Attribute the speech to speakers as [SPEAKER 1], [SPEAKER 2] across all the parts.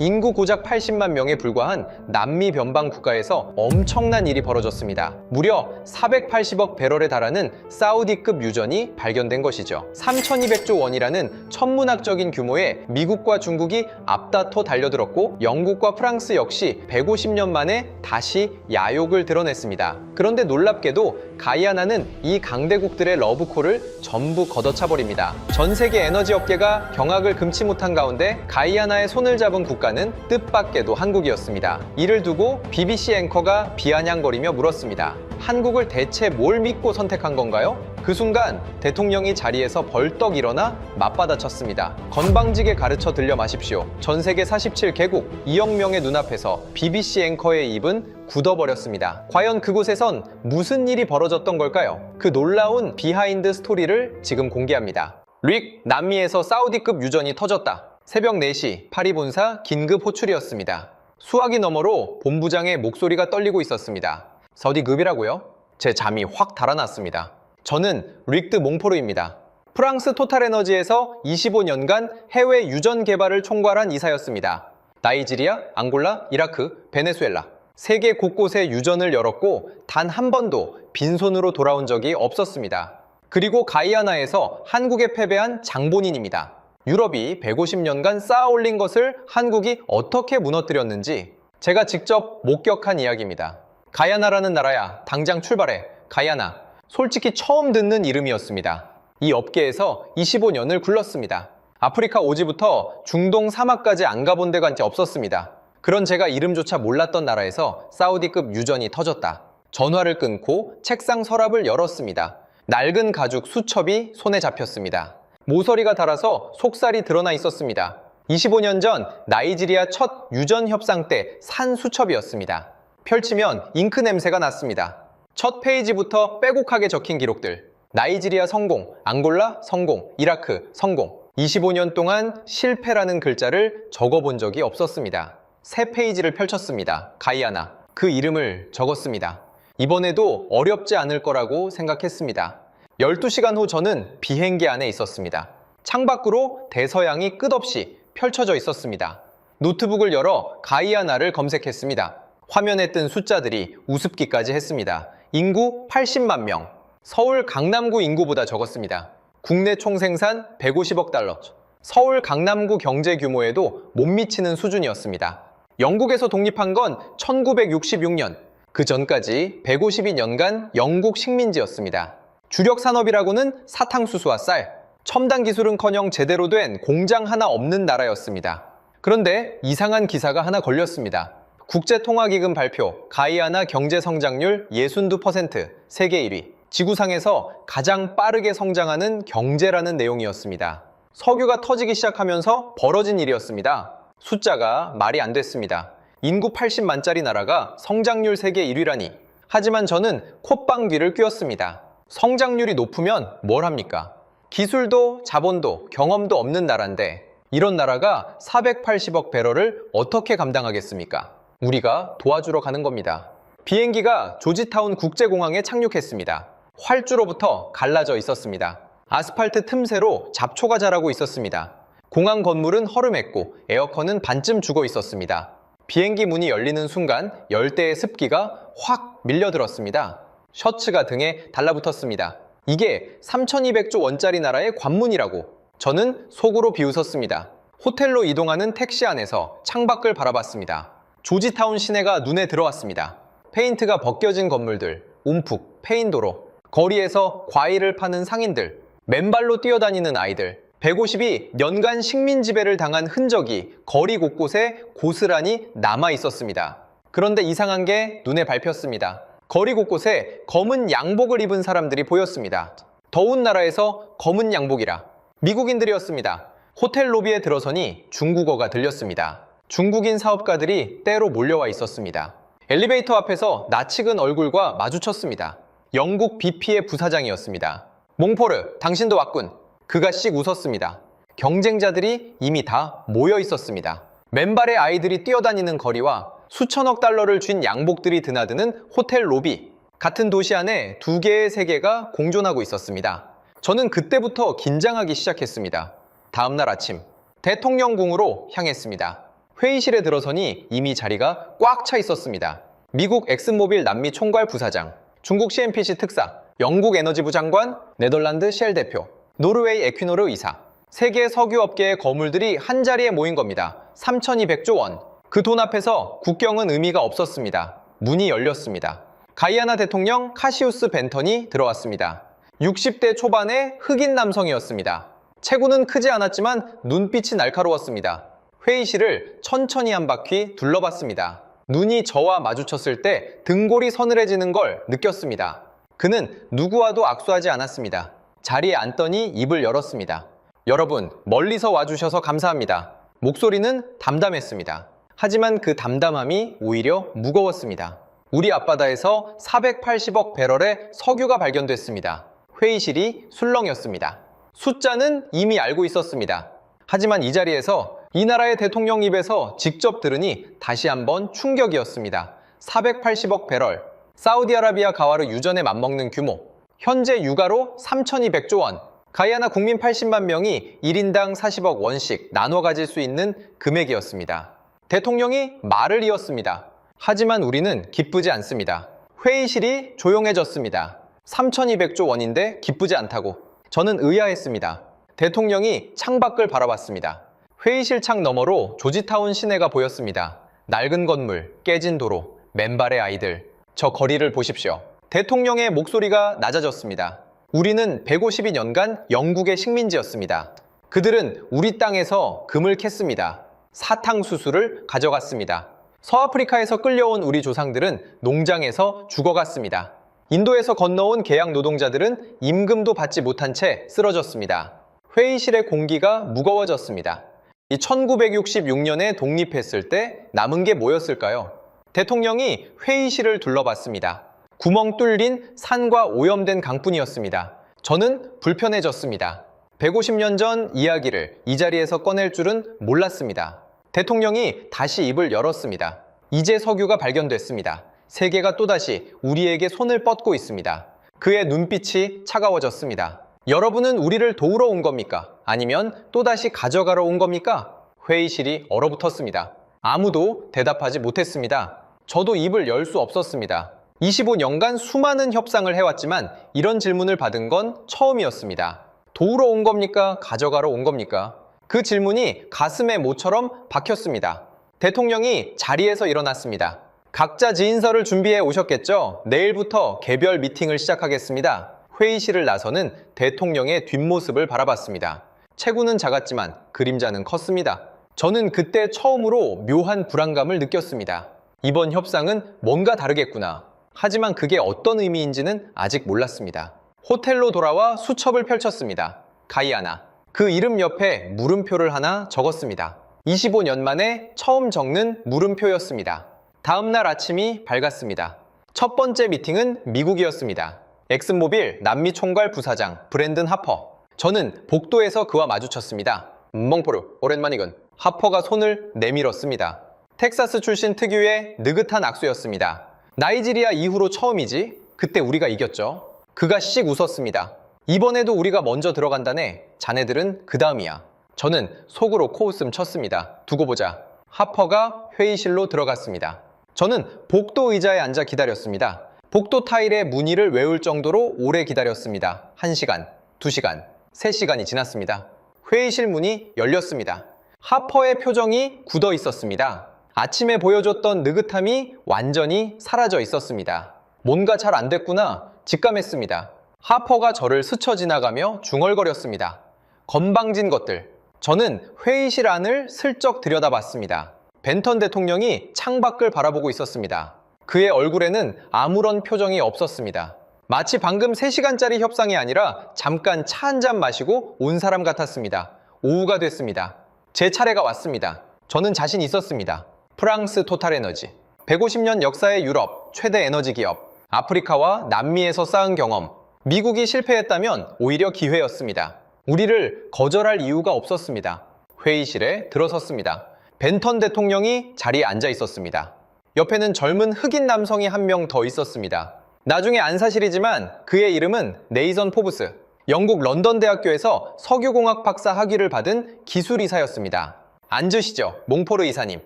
[SPEAKER 1] 인구 고작 80만 명에 불과한 남미 변방 국가에서 엄청난 일이 벌어졌습니다. 무려 480억 배럴에 달하는 사우디급 유전이 발견된 것이죠. 3,200조 원이라는 천문학적인 규모의 미국과 중국이 앞다퉈 달려들었고, 영국과 프랑스 역시 150년 만에 다시 야욕을 드러냈습니다. 그런데 놀랍게도 가이아나는 이 강대국들의 러브콜을 전부 걷어차버립니다. 전 세계 에너지 업계가 경악을 금치 못한 가운데 가이아나의 손을 잡은 국가는 뜻밖에도 한국이었습니다. 이를 두고 BBC 앵커가 비아냥거리며 물었습니다. 한국을 대체 뭘 믿고 선택한 건가요? 그 순간 대통령이 자리에서 벌떡 일어나 맞받아쳤습니다. 건방지게 가르쳐 들려 마십시오. 전 세계 47개국 2억 명의 눈앞에서 BBC 앵커의 입은 굳어버렸습니다. 과연 그곳에선 무슨 일이 벌어졌던 걸까요? 그 놀라운 비하인드 스토리를 지금 공개합니다. 릭, 남미에서 사우디급 유전이 터졌다. 새벽 4시 파리 본사 긴급 호출이었습니다. 수화기 너머로 본부장의 목소리가 떨리고 있었습니다. 사우디급이라고요? 제 잠이 확 달아났습니다. 저는 릭드 몽포르입니다. 프랑스 토탈에너지에서 25년간 해외 유전 개발을 총괄한 이사였습니다. 나이지리아, 앙골라, 이라크, 베네수엘라 세계 곳곳에 유전을 열었고 단 한 번도 빈손으로 돌아온 적이 없었습니다. 그리고 가이아나에서 한국에 패배한 장본인입니다. 유럽이 150년간 쌓아 올린 것을 한국이 어떻게 무너뜨렸는지 제가 직접 목격한 이야기입니다. 가이아나라는 나라야, 당장 출발해. 가이아나. 솔직히 처음 듣는 이름이었습니다. 이 업계에서 25년을 굴렀습니다. 아프리카 오지부터 중동 사막까지 안 가본 데가 없었습니다. 그런 제가 이름조차 몰랐던 나라에서 사우디급 유전이 터졌다. 전화를 끊고 책상 서랍을 열었습니다. 낡은 가죽 수첩이 손에 잡혔습니다. 모서리가 닳아서 속살이 드러나 있었습니다. 25년 전 나이지리아 첫 유전 협상 때 산 수첩이었습니다. 펼치면 잉크 냄새가 났습니다. 첫 페이지부터 빼곡하게 적힌 기록들. 나이지리아 성공, 앙골라 성공, 이라크 성공. 25년 동안 실패라는 글자를 적어본 적이 없었습니다. 새 페이지를 펼쳤습니다. 가이아나. 그 이름을 적었습니다. 이번에도 어렵지 않을 거라고 생각했습니다. 12시간 후 저는 비행기 안에 있었습니다. 창밖으로 대서양이 끝없이 펼쳐져 있었습니다. 노트북을 열어 가이아나를 검색했습니다. 화면에 뜬 숫자들이 우습기까지 했습니다. 인구 80만 명. 서울 강남구 인구보다 적었습니다. 국내 총생산 150억 달러. 서울 강남구 경제 규모에도 못 미치는 수준이었습니다. 영국에서 독립한 건 1966년. 그 전까지 152년간 영국 식민지였습니다. 주력 산업이라고는 사탕수수와 쌀, 첨단 기술은커녕 제대로 된 공장 하나 없는 나라였습니다. 그런데 이상한 기사가 하나 걸렸습니다. 국제통화기금 발표, 가이아나 경제 성장률 62%, 세계 1위. 지구상에서 가장 빠르게 성장하는 경제라는 내용이었습니다. 석유가 터지기 시작하면서 벌어진 일이었습니다. 숫자가 말이 안 됐습니다. 인구 80만짜리 나라가 성장률 세계 1위라니. 하지만 저는 콧방귀를 뀌었습니다. 성장률이 높으면 뭘 합니까? 기술도 자본도 경험도 없는 나라인데 이런 나라가 480억 배럴을 어떻게 감당하겠습니까? 우리가 도와주러 가는 겁니다. 비행기가 조지타운 국제공항에 착륙했습니다. 활주로부터 갈라져 있었습니다. 아스팔트 틈새로 잡초가 자라고 있었습니다. 공항 건물은 허름했고 에어컨은 반쯤 죽어 있었습니다. 비행기 문이 열리는 순간 열대의 습기가 확 밀려들었습니다. 셔츠가 등에 달라붙었습니다. 이게 3,200조 원짜리 나라의 관문이라고. 저는 속으로 비웃었습니다. 호텔로 이동하는 택시 안에서 창밖을 바라봤습니다. 조지타운 시내가 눈에 들어왔습니다. 페인트가 벗겨진 건물들, 움푹 패인 도로, 거리에서 과일을 파는 상인들, 맨발로 뛰어다니는 아이들, 150이 년간 식민 지배를 당한 흔적이 거리 곳곳에 고스란히 남아 있었습니다. 그런데 이상한 게 눈에 밟혔습니다. 거리 곳곳에 검은 양복을 입은 사람들이 보였습니다. 더운 나라에서 검은 양복이라. 미국인들이었습니다. 호텔 로비에 들어서니 중국어가 들렸습니다. 중국인 사업가들이 때로 몰려와 있었습니다. 엘리베이터 앞에서 낯익은 얼굴과 마주쳤습니다. 영국 BP의 부사장이었습니다. 몽포르, 당신도 왔군. 그가 씩 웃었습니다. 경쟁자들이 이미 다 모여 있었습니다. 맨발의 아이들이 뛰어다니는 거리와 수천억 달러를 쥔 양복들이 드나드는 호텔 로비. 같은 도시 안에 두 개의 세계가 공존하고 있었습니다. 저는 그때부터 긴장하기 시작했습니다. 다음날 아침, 대통령궁으로 향했습니다. 회의실에 들어서니 이미 자리가 꽉 차 있었습니다. 미국 엑슨모빌 남미 총괄 부사장, 중국 CNPC 특사, 영국 에너지부 장관, 네덜란드 쉘 대표, 노르웨이 에퀴노르 이사, 세계 석유업계의 거물들이 한자리에 모인 겁니다. 3,200조 원. 그 돈 앞에서 국경은 의미가 없었습니다. 문이 열렸습니다. 가이아나 대통령 카시우스 벤턴이 들어왔습니다. 60대 초반의 흑인 남성이었습니다. 체구는 크지 않았지만 눈빛이 날카로웠습니다. 회의실을 천천히 한 바퀴 둘러봤습니다. 눈이 저와 마주쳤을 때 등골이 서늘해지는 걸 느꼈습니다. 그는 누구와도 악수하지 않았습니다. 자리에 앉더니 입을 열었습니다. 여러분, 멀리서 와주셔서 감사합니다. 목소리는 담담했습니다. 하지만 그 담담함이 오히려 무거웠습니다. 우리 앞바다에서 480억 배럴의 석유가 발견됐습니다. 회의실이 술렁였습니다. 숫자는 이미 알고 있었습니다. 하지만 이 자리에서 이 나라의 대통령 입에서 직접 들으니 다시 한번 충격이었습니다. 480억 배럴, 사우디아라비아 가와르 유전에 맞먹는 규모, 현재 유가로 3,200조 원, 가이아나 국민 80만 명이 1인당 40억 원씩 나눠 가질 수 있는 금액이었습니다. 대통령이 말을 이었습니다. 하지만 우리는 기쁘지 않습니다. 회의실이 조용해졌습니다. 3,200조 원인데 기쁘지 않다고. 저는 의아했습니다. 대통령이 창밖을 바라봤습니다. 회의실 창 너머로 조지타운 시내가 보였습니다. 낡은 건물, 깨진 도로, 맨발의 아이들. 저 거리를 보십시오. 대통령의 목소리가 낮아졌습니다. 우리는 152년간 영국의 식민지였습니다. 그들은 우리 땅에서 금을 캤습니다. 사탕수수를 가져갔습니다. 서아프리카에서 끌려온 우리 조상들은 농장에서 죽어갔습니다. 인도에서 건너온 계약 노동자들은 임금도 받지 못한 채 쓰러졌습니다. 회의실의 공기가 무거워졌습니다. 이 1966년에 독립했을 때 남은 게 뭐였을까요? 대통령이 회의실을 둘러봤습니다. 구멍 뚫린 산과 오염된 강뿐이었습니다. 저는 불편해졌습니다. 150년 전 이야기를 이 자리에서 꺼낼 줄은 몰랐습니다. 대통령이 다시 입을 열었습니다. 이제 석유가 발견됐습니다. 세계가 또다시 우리에게 손을 뻗고 있습니다. 그의 눈빛이 차가워졌습니다. 여러분은 우리를 도우러 온 겁니까? 아니면 또다시 가져가러 온 겁니까? 회의실이 얼어붙었습니다. 아무도 대답하지 못했습니다. 저도 입을 열 수 없었습니다. 25년간 수많은 협상을 해왔지만 이런 질문을 받은 건 처음이었습니다. 도우러 온 겁니까? 가져가러 온 겁니까? 그 질문이 가슴에 모처럼 박혔습니다. 대통령이 자리에서 일어났습니다. 각자 지인서를 준비해 오셨겠죠? 내일부터 개별 미팅을 시작하겠습니다. 회의실을 나서는 대통령의 뒷모습을 바라봤습니다. 체구는 작았지만 그림자는 컸습니다. 저는 그때 처음으로 묘한 불안감을 느꼈습니다. 이번 협상은 뭔가 다르겠구나. 하지만 그게 어떤 의미인지는 아직 몰랐습니다. 호텔로 돌아와 수첩을 펼쳤습니다. 가이아나. 그 이름 옆에 물음표를 하나 적었습니다. 25년 만에 처음 적는 물음표였습니다. 다음 날 아침이 밝았습니다. 첫 번째 미팅은 미국이었습니다. 엑슨모빌 남미 총괄 부사장 브랜든 하퍼. 저는 복도에서 그와 마주쳤습니다. 멍포르, 오랜만이군. 하퍼가 손을 내밀었습니다. 텍사스 출신 특유의 느긋한 악수였습니다. 나이지리아 이후로 처음이지? 그때 우리가 이겼죠. 그가 씩 웃었습니다. 이번에도 우리가 먼저 들어간다네. 자네들은 그 다음이야. 저는 속으로 코웃음 쳤습니다. 두고 보자. 하퍼가 회의실로 들어갔습니다. 저는 복도 의자에 앉아 기다렸습니다. 복도 타일의 문의를 외울 정도로 오래 기다렸습니다. 1시간, 2시간, 3시간이 지났습니다. 회의실 문이 열렸습니다. 하퍼의 표정이 굳어 있었습니다. 아침에 보여줬던 느긋함이 완전히 사라져 있었습니다. 뭔가 잘 안 됐구나 직감했습니다. 하퍼가 저를 스쳐 지나가며 중얼거렸습니다. 건방진 것들. 저는 회의실 안을 슬쩍 들여다봤습니다. 벤턴 대통령이 창밖을 바라보고 있었습니다. 그의 얼굴에는 아무런 표정이 없었습니다. 마치 방금 3시간짜리 협상이 아니라 잠깐 차 한 잔 마시고 온 사람 같았습니다. 오후가 됐습니다. 제 차례가 왔습니다. 저는 자신 있었습니다. 프랑스 토탈에너지, 150년 역사의 유럽 최대 에너지 기업, 아프리카와 남미에서 쌓은 경험, 미국이 실패했다면 오히려 기회였습니다. 우리를 거절할 이유가 없었습니다. 회의실에 들어섰습니다. 벤턴 대통령이 자리에 앉아 있었습니다. 옆에는 젊은 흑인 남성이 한 명 더 있었습니다. 나중에 안 사실이지만 그의 이름은 네이선 포브스. 영국 런던 대학교에서 석유공학 박사 학위를 받은 기술이사였습니다. 앉으시죠, 몽포르 이사님.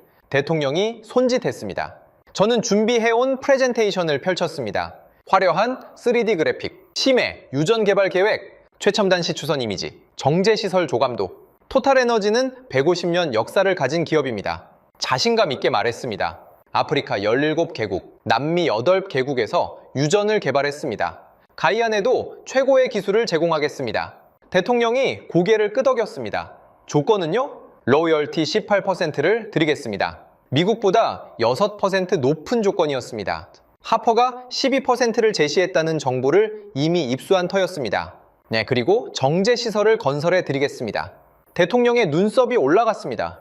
[SPEAKER 1] 대통령이 손짓했습니다. 저는 준비해온 프레젠테이션을 펼쳤습니다. 화려한 3D 그래픽, 심해, 유전 개발 계획, 최첨단 시추선 이미지, 정제시설 조감도. 토탈에너지는 150년 역사를 가진 기업입니다. 자신감 있게 말했습니다. 아프리카 17개국, 남미 8개국에서 유전을 개발했습니다. 가이안에도 최고의 기술을 제공하겠습니다. 대통령이 고개를 끄덕였습니다. 조건은요? 로열티 18%를 드리겠습니다. 미국보다 6% 높은 조건이었습니다. 하퍼가 12%를 제시했다는 정보를 이미 입수한 터였습니다. 네, 그리고 정제시설을 건설해 드리겠습니다. 대통령의 눈썹이 올라갔습니다.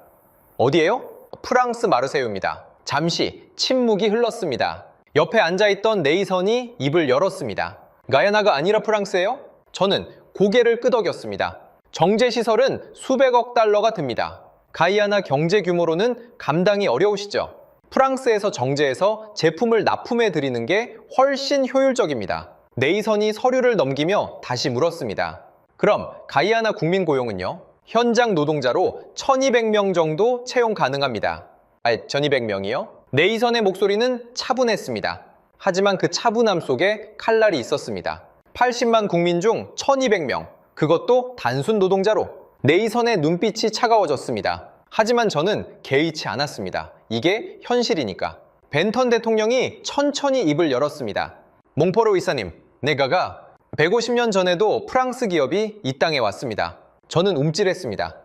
[SPEAKER 1] 어디에요? 프랑스 마르세유입니다. 잠시 침묵이 흘렀습니다. 옆에 앉아있던 네이선이 입을 열었습니다. 가야나가 아니라 프랑스예요? 저는 고개를 끄덕였습니다. 정제시설은 수백억 달러가 듭니다. 가이아나 경제 규모로는 감당이 어려우시죠? 프랑스에서 정제해서 제품을 납품해 드리는 게 훨씬 효율적입니다. 네이선이 서류를 넘기며 다시 물었습니다. 그럼 가이아나 국민 고용은요? 현장 노동자로 1200명 정도 채용 가능합니다. 1200명이요? 네이선의 목소리는 차분했습니다. 하지만 그 차분함 속에 칼날이 있었습니다. 80만 국민 중 1200명, 그것도 단순 노동자로. 네이선의 눈빛이 차가워졌습니다. 하지만 저는 개의치 않았습니다. 이게 현실이니까. 벤턴 대통령이 천천히 입을 열었습니다. 몽포로 의사님, 내가가 150년 전에도 프랑스 기업이 이 땅에 왔습니다. 저는 움찔했습니다.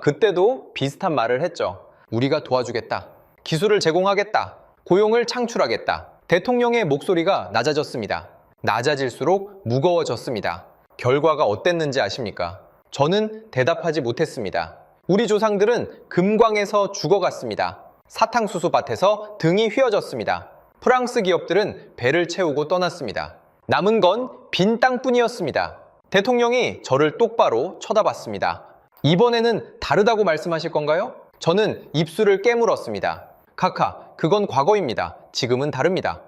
[SPEAKER 1] 그때도 비슷한 말을 했죠. 우리가 도와주겠다. 기술을 제공하겠다. 고용을 창출하겠다. 대통령의 목소리가 낮아졌습니다. 낮아질수록 무거워졌습니다. 결과가 어땠는지 아십니까? 저는 대답하지 못했습니다. 우리 조상들은 금광에서 죽어갔습니다. 사탕수수 밭에서 등이 휘어졌습니다. 프랑스 기업들은 배를 채우고 떠났습니다. 남은 건 빈 땅뿐이었습니다. 대통령이 저를 똑바로 쳐다봤습니다. 이번에는 다르다고 말씀하실 건가요? 저는 입술을 깨물었습니다. 카카, 그건 과거입니다. 지금은 다릅니다.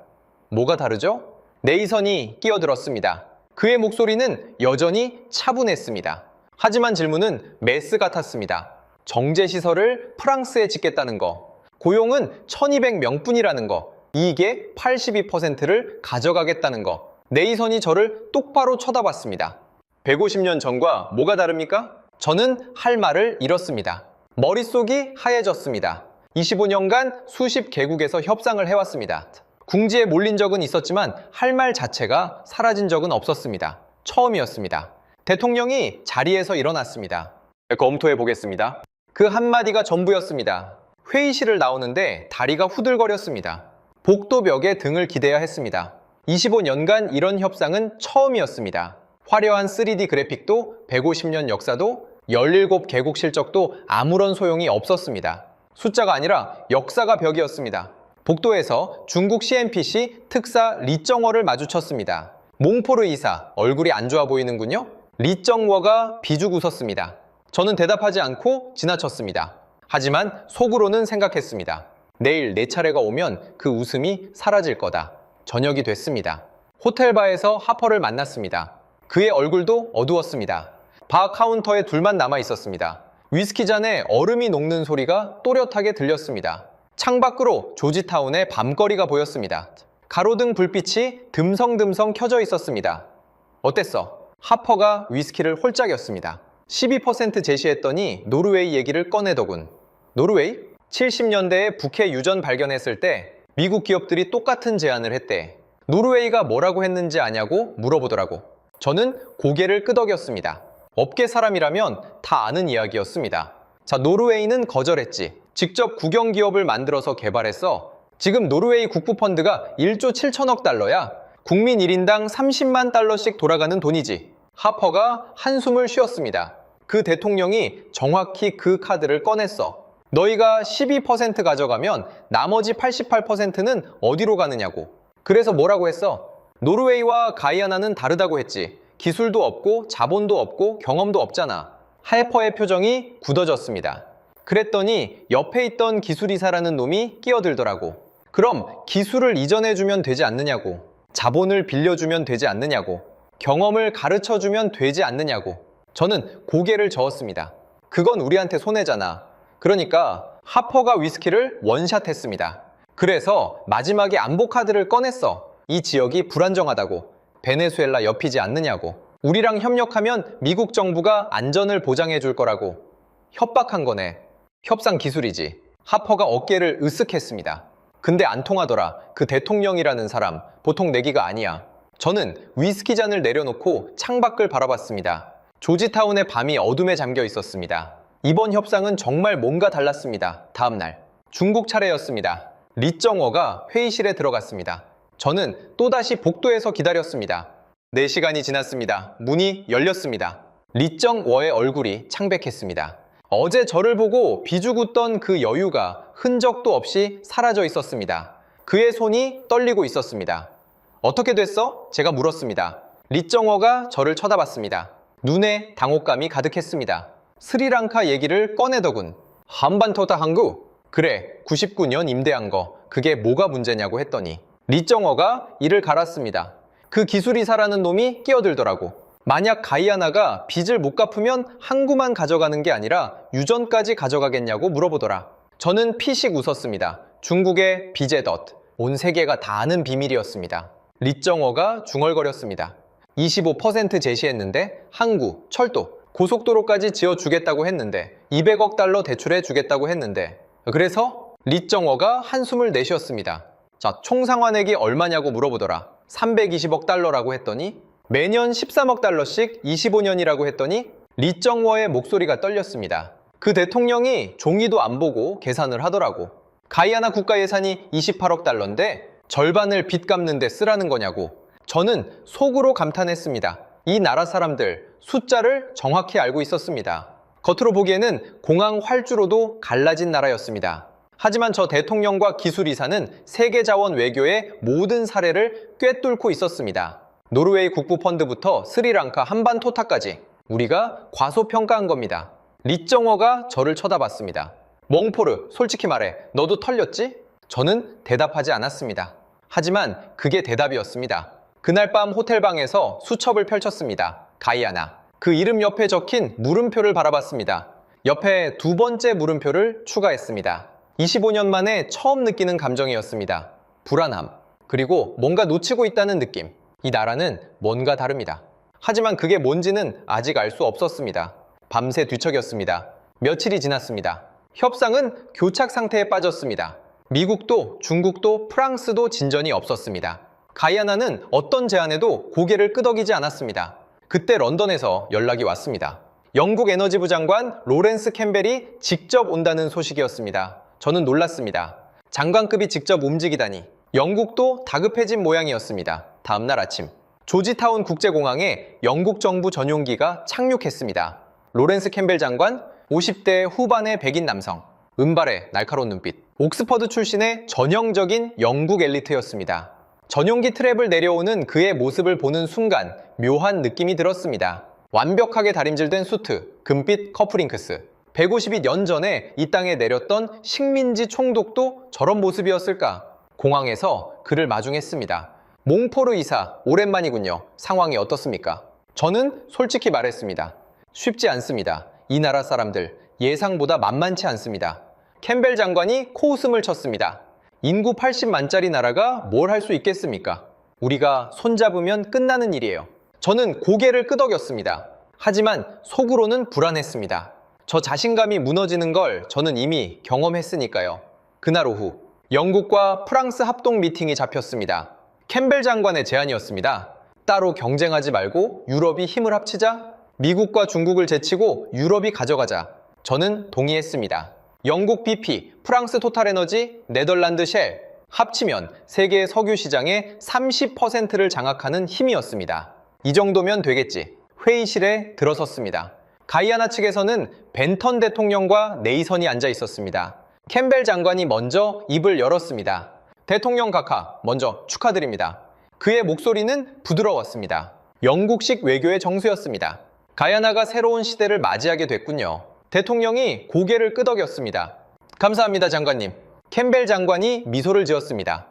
[SPEAKER 1] 뭐가 다르죠? 네이선이 끼어들었습니다. 그의 목소리는 여전히 차분했습니다. 하지만 질문은 메스 같았습니다. 정제시설을 프랑스에 짓겠다는 거, 고용은 1200명뿐이라는 거, 이익의 82%를 가져가겠다는 거. 네이선이 저를 똑바로 쳐다봤습니다. 150년 전과 뭐가 다릅니까? 저는 할 말을 잃었습니다. 머릿속이 하얘졌습니다. 25년간 수십 개국에서 협상을 해왔습니다. 궁지에 몰린 적은 있었지만 할 말 자체가 사라진 적은 없었습니다. 처음이었습니다. 대통령이 자리에서 일어났습니다. 검토해 보겠습니다. 그 한마디가 전부였습니다. 회의실을 나오는데 다리가 후들거렸습니다. 복도벽에 등을 기대야 했습니다. 25년간 이런 협상은 처음이었습니다. 화려한 3D 그래픽도 150년 역사도 17개국 실적도 아무런 소용이 없었습니다. 숫자가 아니라 역사가 벽이었습니다. 복도에서 중국 CNPC 특사 리정워를 마주쳤습니다. 몽포르 이사, 얼굴이 안 좋아 보이는군요. 리정워가 비죽 웃었습니다. 저는 대답하지 않고 지나쳤습니다. 하지만 속으로는 생각했습니다. 내일 내 차례가 오면 그 웃음이 사라질 거다. 저녁이 됐습니다. 호텔바에서 하퍼를 만났습니다. 그의 얼굴도 어두웠습니다. 바 카운터에 둘만 남아 있었습니다. 위스키 잔에 얼음이 녹는 소리가 또렷하게 들렸습니다. 창밖으로 조지타운의 밤거리가 보였습니다. 가로등 불빛이 듬성듬성 켜져 있었습니다. 어땠어? 하퍼가 위스키를 홀짝였습니다. 12% 제시했더니 노르웨이 얘기를 꺼내더군. 노르웨이? 70년대에 북해 유전 발견했을 때 미국 기업들이 똑같은 제안을 했대. 노르웨이가 뭐라고 했는지 아냐고 물어보더라고. 저는 고개를 끄덕였습니다. 업계 사람이라면 다 아는 이야기였습니다. 자, 노르웨이는 거절했지. 직접 국영기업을 만들어서 개발했어. 지금 노르웨이 국부펀드가 1조 7천억 달러야. 국민 1인당 30만 달러씩 돌아가는 돈이지. 하퍼가 한숨을 쉬었습니다. 그 대통령이 정확히 그 카드를 꺼냈어. 너희가 12% 가져가면 나머지 88%는 어디로 가느냐고. 그래서 뭐라고 했어? 노르웨이와 가이아나는 다르다고 했지. 기술도 없고 자본도 없고 경험도 없잖아. 하퍼의 표정이 굳어졌습니다. 그랬더니 옆에 있던 기술이사라는 놈이 끼어들더라고. 그럼 기술을 이전해주면 되지 않느냐고. 자본을 빌려주면 되지 않느냐고. 경험을 가르쳐주면 되지 않느냐고. 저는 고개를 저었습니다. 그건 우리한테 손해잖아. 그러니까 하퍼가 위스키를 원샷했습니다. 그래서 마지막에 안보 카드를 꺼냈어. 이 지역이 불안정하다고. 베네수엘라 옆이지 않느냐고. 우리랑 협력하면 미국 정부가 안전을 보장해 줄 거라고. 협박한 거네. 협상 기술이지. 하퍼가 어깨를 으쓱했습니다. 근데 안 통하더라. 그 대통령이라는 사람 보통 내기가 아니야. 저는 위스키 잔을 내려놓고 창밖을 바라봤습니다. 조지타운의 밤이 어둠에 잠겨 있었습니다. 이번 협상은 정말 뭔가 달랐습니다. 다음 날 중국 차례였습니다. 리정워가 회의실에 들어갔습니다. 저는 또다시 복도에서 기다렸습니다. 4시간이 지났습니다. 문이 열렸습니다. 리정워의 얼굴이 창백했습니다. 어제 저를 보고 비죽었던 그 여유가 흔적도 없이 사라져 있었습니다. 그의 손이 떨리고 있었습니다. 어떻게 됐어? 제가 물었습니다. 리정워가 저를 쳐다봤습니다. 눈에 당혹감이 가득했습니다. 스리랑카 얘기를 꺼내더군. 한반도다 한국? 그래, 99년 임대한 거. 그게 뭐가 문제냐고 했더니 리정워가 이를 갈았습니다. 그 기술이사라는 놈이 끼어들더라고. 만약 가이아나가 빚을 못 갚으면 항구만 가져가는 게 아니라 유전까지 가져가겠냐고 물어보더라. 저는 피식 웃었습니다. 중국의 빚의 덫. 온 세계가 다 아는 비밀이었습니다. 리정워가 중얼거렸습니다. 25% 제시했는데 항구, 철도, 고속도로까지 지어주겠다고 했는데 200억 달러 대출해 주겠다고 했는데 그래서 리정워가 한숨을 내쉬었습니다. 자, 총 상환액이 얼마냐고 물어보더라. 320억 달러라고 했더니 매년 13억 달러씩 25년이라고 했더니 리정워의 목소리가 떨렸습니다. 그 대통령이 종이도 안 보고 계산을 하더라고. 가이아나 국가 예산이 28억 달러인데 절반을 빚 갚는 데 쓰라는 거냐고. 저는 속으로 감탄했습니다. 이 나라 사람들 숫자를 정확히 알고 있었습니다. 겉으로 보기에는 공항 활주로도 갈라진 나라였습니다. 하지만 저 대통령과 기술이사는 세계자원 외교의 모든 사례를 꿰뚫고 있었습니다. 노르웨이 국부펀드부터 스리랑카 한반토타까지 우리가 과소평가한 겁니다. 리정워가 저를 쳐다봤습니다. 멍포르, 솔직히 말해, 너도 털렸지? 저는 대답하지 않았습니다. 하지만 그게 대답이었습니다. 그날 밤 호텔방에서 수첩을 펼쳤습니다. 가이아나. 그 이름 옆에 적힌 물음표를 바라봤습니다. 옆에 두 번째 물음표를 추가했습니다. 25년 만에 처음 느끼는 감정이었습니다. 불안함. 그리고 뭔가 놓치고 있다는 느낌. 이 나라는 뭔가 다릅니다. 하지만 그게 뭔지는 아직 알 수 없었습니다. 밤새 뒤척였습니다. 며칠이 지났습니다. 협상은 교착 상태에 빠졌습니다. 미국도 중국도 프랑스도 진전이 없었습니다. 가이아나는 어떤 제안에도 고개를 끄덕이지 않았습니다. 그때 런던에서 연락이 왔습니다. 영국 에너지부 장관 로렌스 캠벨이 직접 온다는 소식이었습니다. 저는 놀랐습니다. 장관급이 직접 움직이다니. 영국도 다급해진 모양이었습니다. 다음날 아침 조지타운 국제공항에 영국 정부 전용기가 착륙했습니다. 로렌스 캠벨 장관, 50대 후반의 백인 남성, 은발의 날카로운 눈빛, 옥스퍼드 출신의 전형적인 영국 엘리트였습니다. 전용기 트랩을 내려오는 그의 모습을 보는 순간 묘한 느낌이 들었습니다. 완벽하게 다림질된 수트, 금빛 커프링크스. 152년 전에 이 땅에 내렸던 식민지 총독도 저런 모습이었을까? 공항에서 그를 마중했습니다. 몽포르 이사, 오랜만이군요. 상황이 어떻습니까? 저는 솔직히 말했습니다. 쉽지 않습니다. 이 나라 사람들 예상보다 만만치 않습니다. 캠벨 장관이 코웃음을 쳤습니다. 인구 80만짜리 나라가 뭘 할 수 있겠습니까? 우리가 손잡으면 끝나는 일이에요. 저는 고개를 끄덕였습니다. 하지만 속으로는 불안했습니다. 저 자신감이 무너지는 걸 저는 이미 경험했으니까요. 그날 오후 영국과 프랑스 합동 미팅이 잡혔습니다. 캠벨 장관의 제안이었습니다. 따로 경쟁하지 말고 유럽이 힘을 합치자, 미국과 중국을 제치고 유럽이 가져가자. 저는 동의했습니다. 영국 BP, 프랑스 토탈에너지, 네덜란드 쉘 합치면 세계 석유 시장의 30%를 장악하는 힘이었습니다. 이 정도면 되겠지. 회의실에 들어섰습니다. 가이아나 측에서는 벤턴 대통령과 네이선이 앉아 있었습니다. 캠벨 장관이 먼저 입을 열었습니다. 대통령 각하, 먼저 축하드립니다. 그의 목소리는 부드러웠습니다. 영국식 외교의 정수였습니다. 가이아나가 새로운 시대를 맞이하게 됐군요. 대통령이 고개를 끄덕였습니다. 감사합니다, 장관님. 캠벨 장관이 미소를 지었습니다.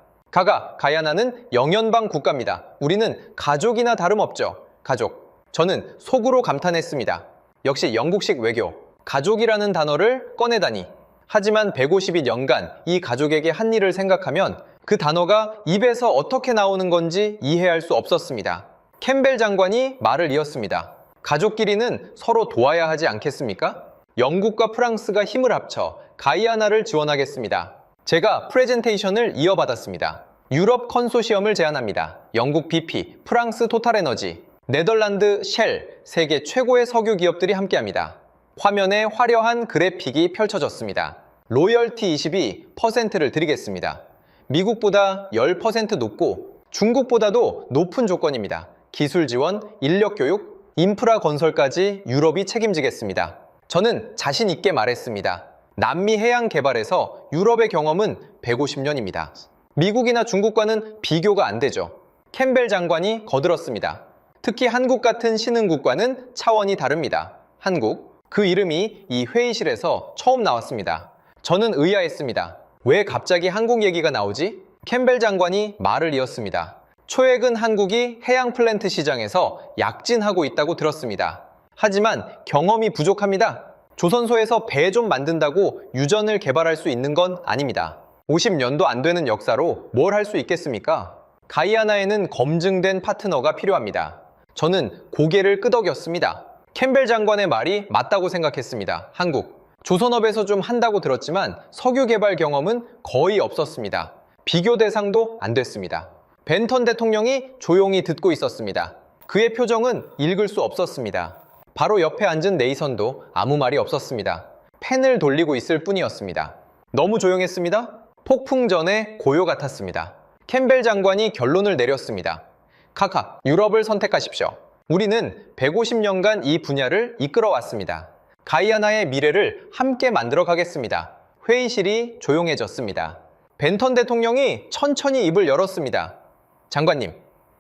[SPEAKER 1] 가이아나는 영연방 국가입니다. 우리는 가족이나 다름없죠. 가족. 저는 속으로 감탄했습니다. 역시 영국식 외교. 가족이라는 단어를 꺼내다니. 하지만 150일 이 가족에게 한 일을 생각하면 그 단어가 입에서 어떻게 나오는 건지 이해할 수 없었습니다. 캠벨 장관이 말을 이었습니다. 가족끼리는 서로 도와야 하지 않겠습니까? 영국과 프랑스가 힘을 합쳐 가이아나를 지원하겠습니다. 제가 프레젠테이션을 이어받았습니다. 유럽 컨소시엄을 제안합니다. 영국 BP, 프랑스 토탈에너지, 네덜란드 쉘, 세계 최고의 석유 기업들이 함께합니다. 화면에 화려한 그래픽이 펼쳐졌습니다. 로열티 22%를 드리겠습니다. 미국보다 10% 높고 중국보다도 높은 조건입니다. 기술 지원, 인력 교육, 인프라 건설까지 유럽이 책임지겠습니다. 저는 자신 있게 말했습니다. 남미 해양 개발에서 유럽의 경험은 150년입니다. 미국이나 중국과는 비교가 안 되죠. 캠벨 장관이 거들었습니다. 특히 한국 같은 신흥국과는 차원이 다릅니다. 한국, 그 이름이 이 회의실에서 처음 나왔습니다. 저는 의아했습니다. 왜 갑자기 한국 얘기가 나오지? 캠벨 장관이 말을 이었습니다. 최근 한국이 해양 플랜트 시장에서 약진하고 있다고 들었습니다. 하지만 경험이 부족합니다. 조선소에서 배 좀 만든다고 유전을 개발할 수 있는 건 아닙니다. 50년도 안 되는 역사로 뭘 할 수 있겠습니까? 가이아나에는 검증된 파트너가 필요합니다. 저는 고개를 끄덕였습니다. 캠벨 장관의 말이 맞다고 생각했습니다. 한국, 조선업에서 좀 한다고 들었지만 석유 개발 경험은 거의 없었습니다. 비교 대상도 안 됐습니다. 벤턴 대통령이 조용히 듣고 있었습니다. 그의 표정은 읽을 수 없었습니다. 바로 옆에 앉은 네이선도 아무 말이 없었습니다. 펜을 돌리고 있을 뿐이었습니다. 너무 조용했습니다. 폭풍 전의 고요 같았습니다. 캠벨 장관이 결론을 내렸습니다. 카카, 유럽을 선택하십시오. 우리는 150년간 이 분야를 이끌어왔습니다. 가이아나의 미래를 함께 만들어 가겠습니다. 회의실이 조용해졌습니다. 벤턴 대통령이 천천히 입을 열었습니다. 장관님,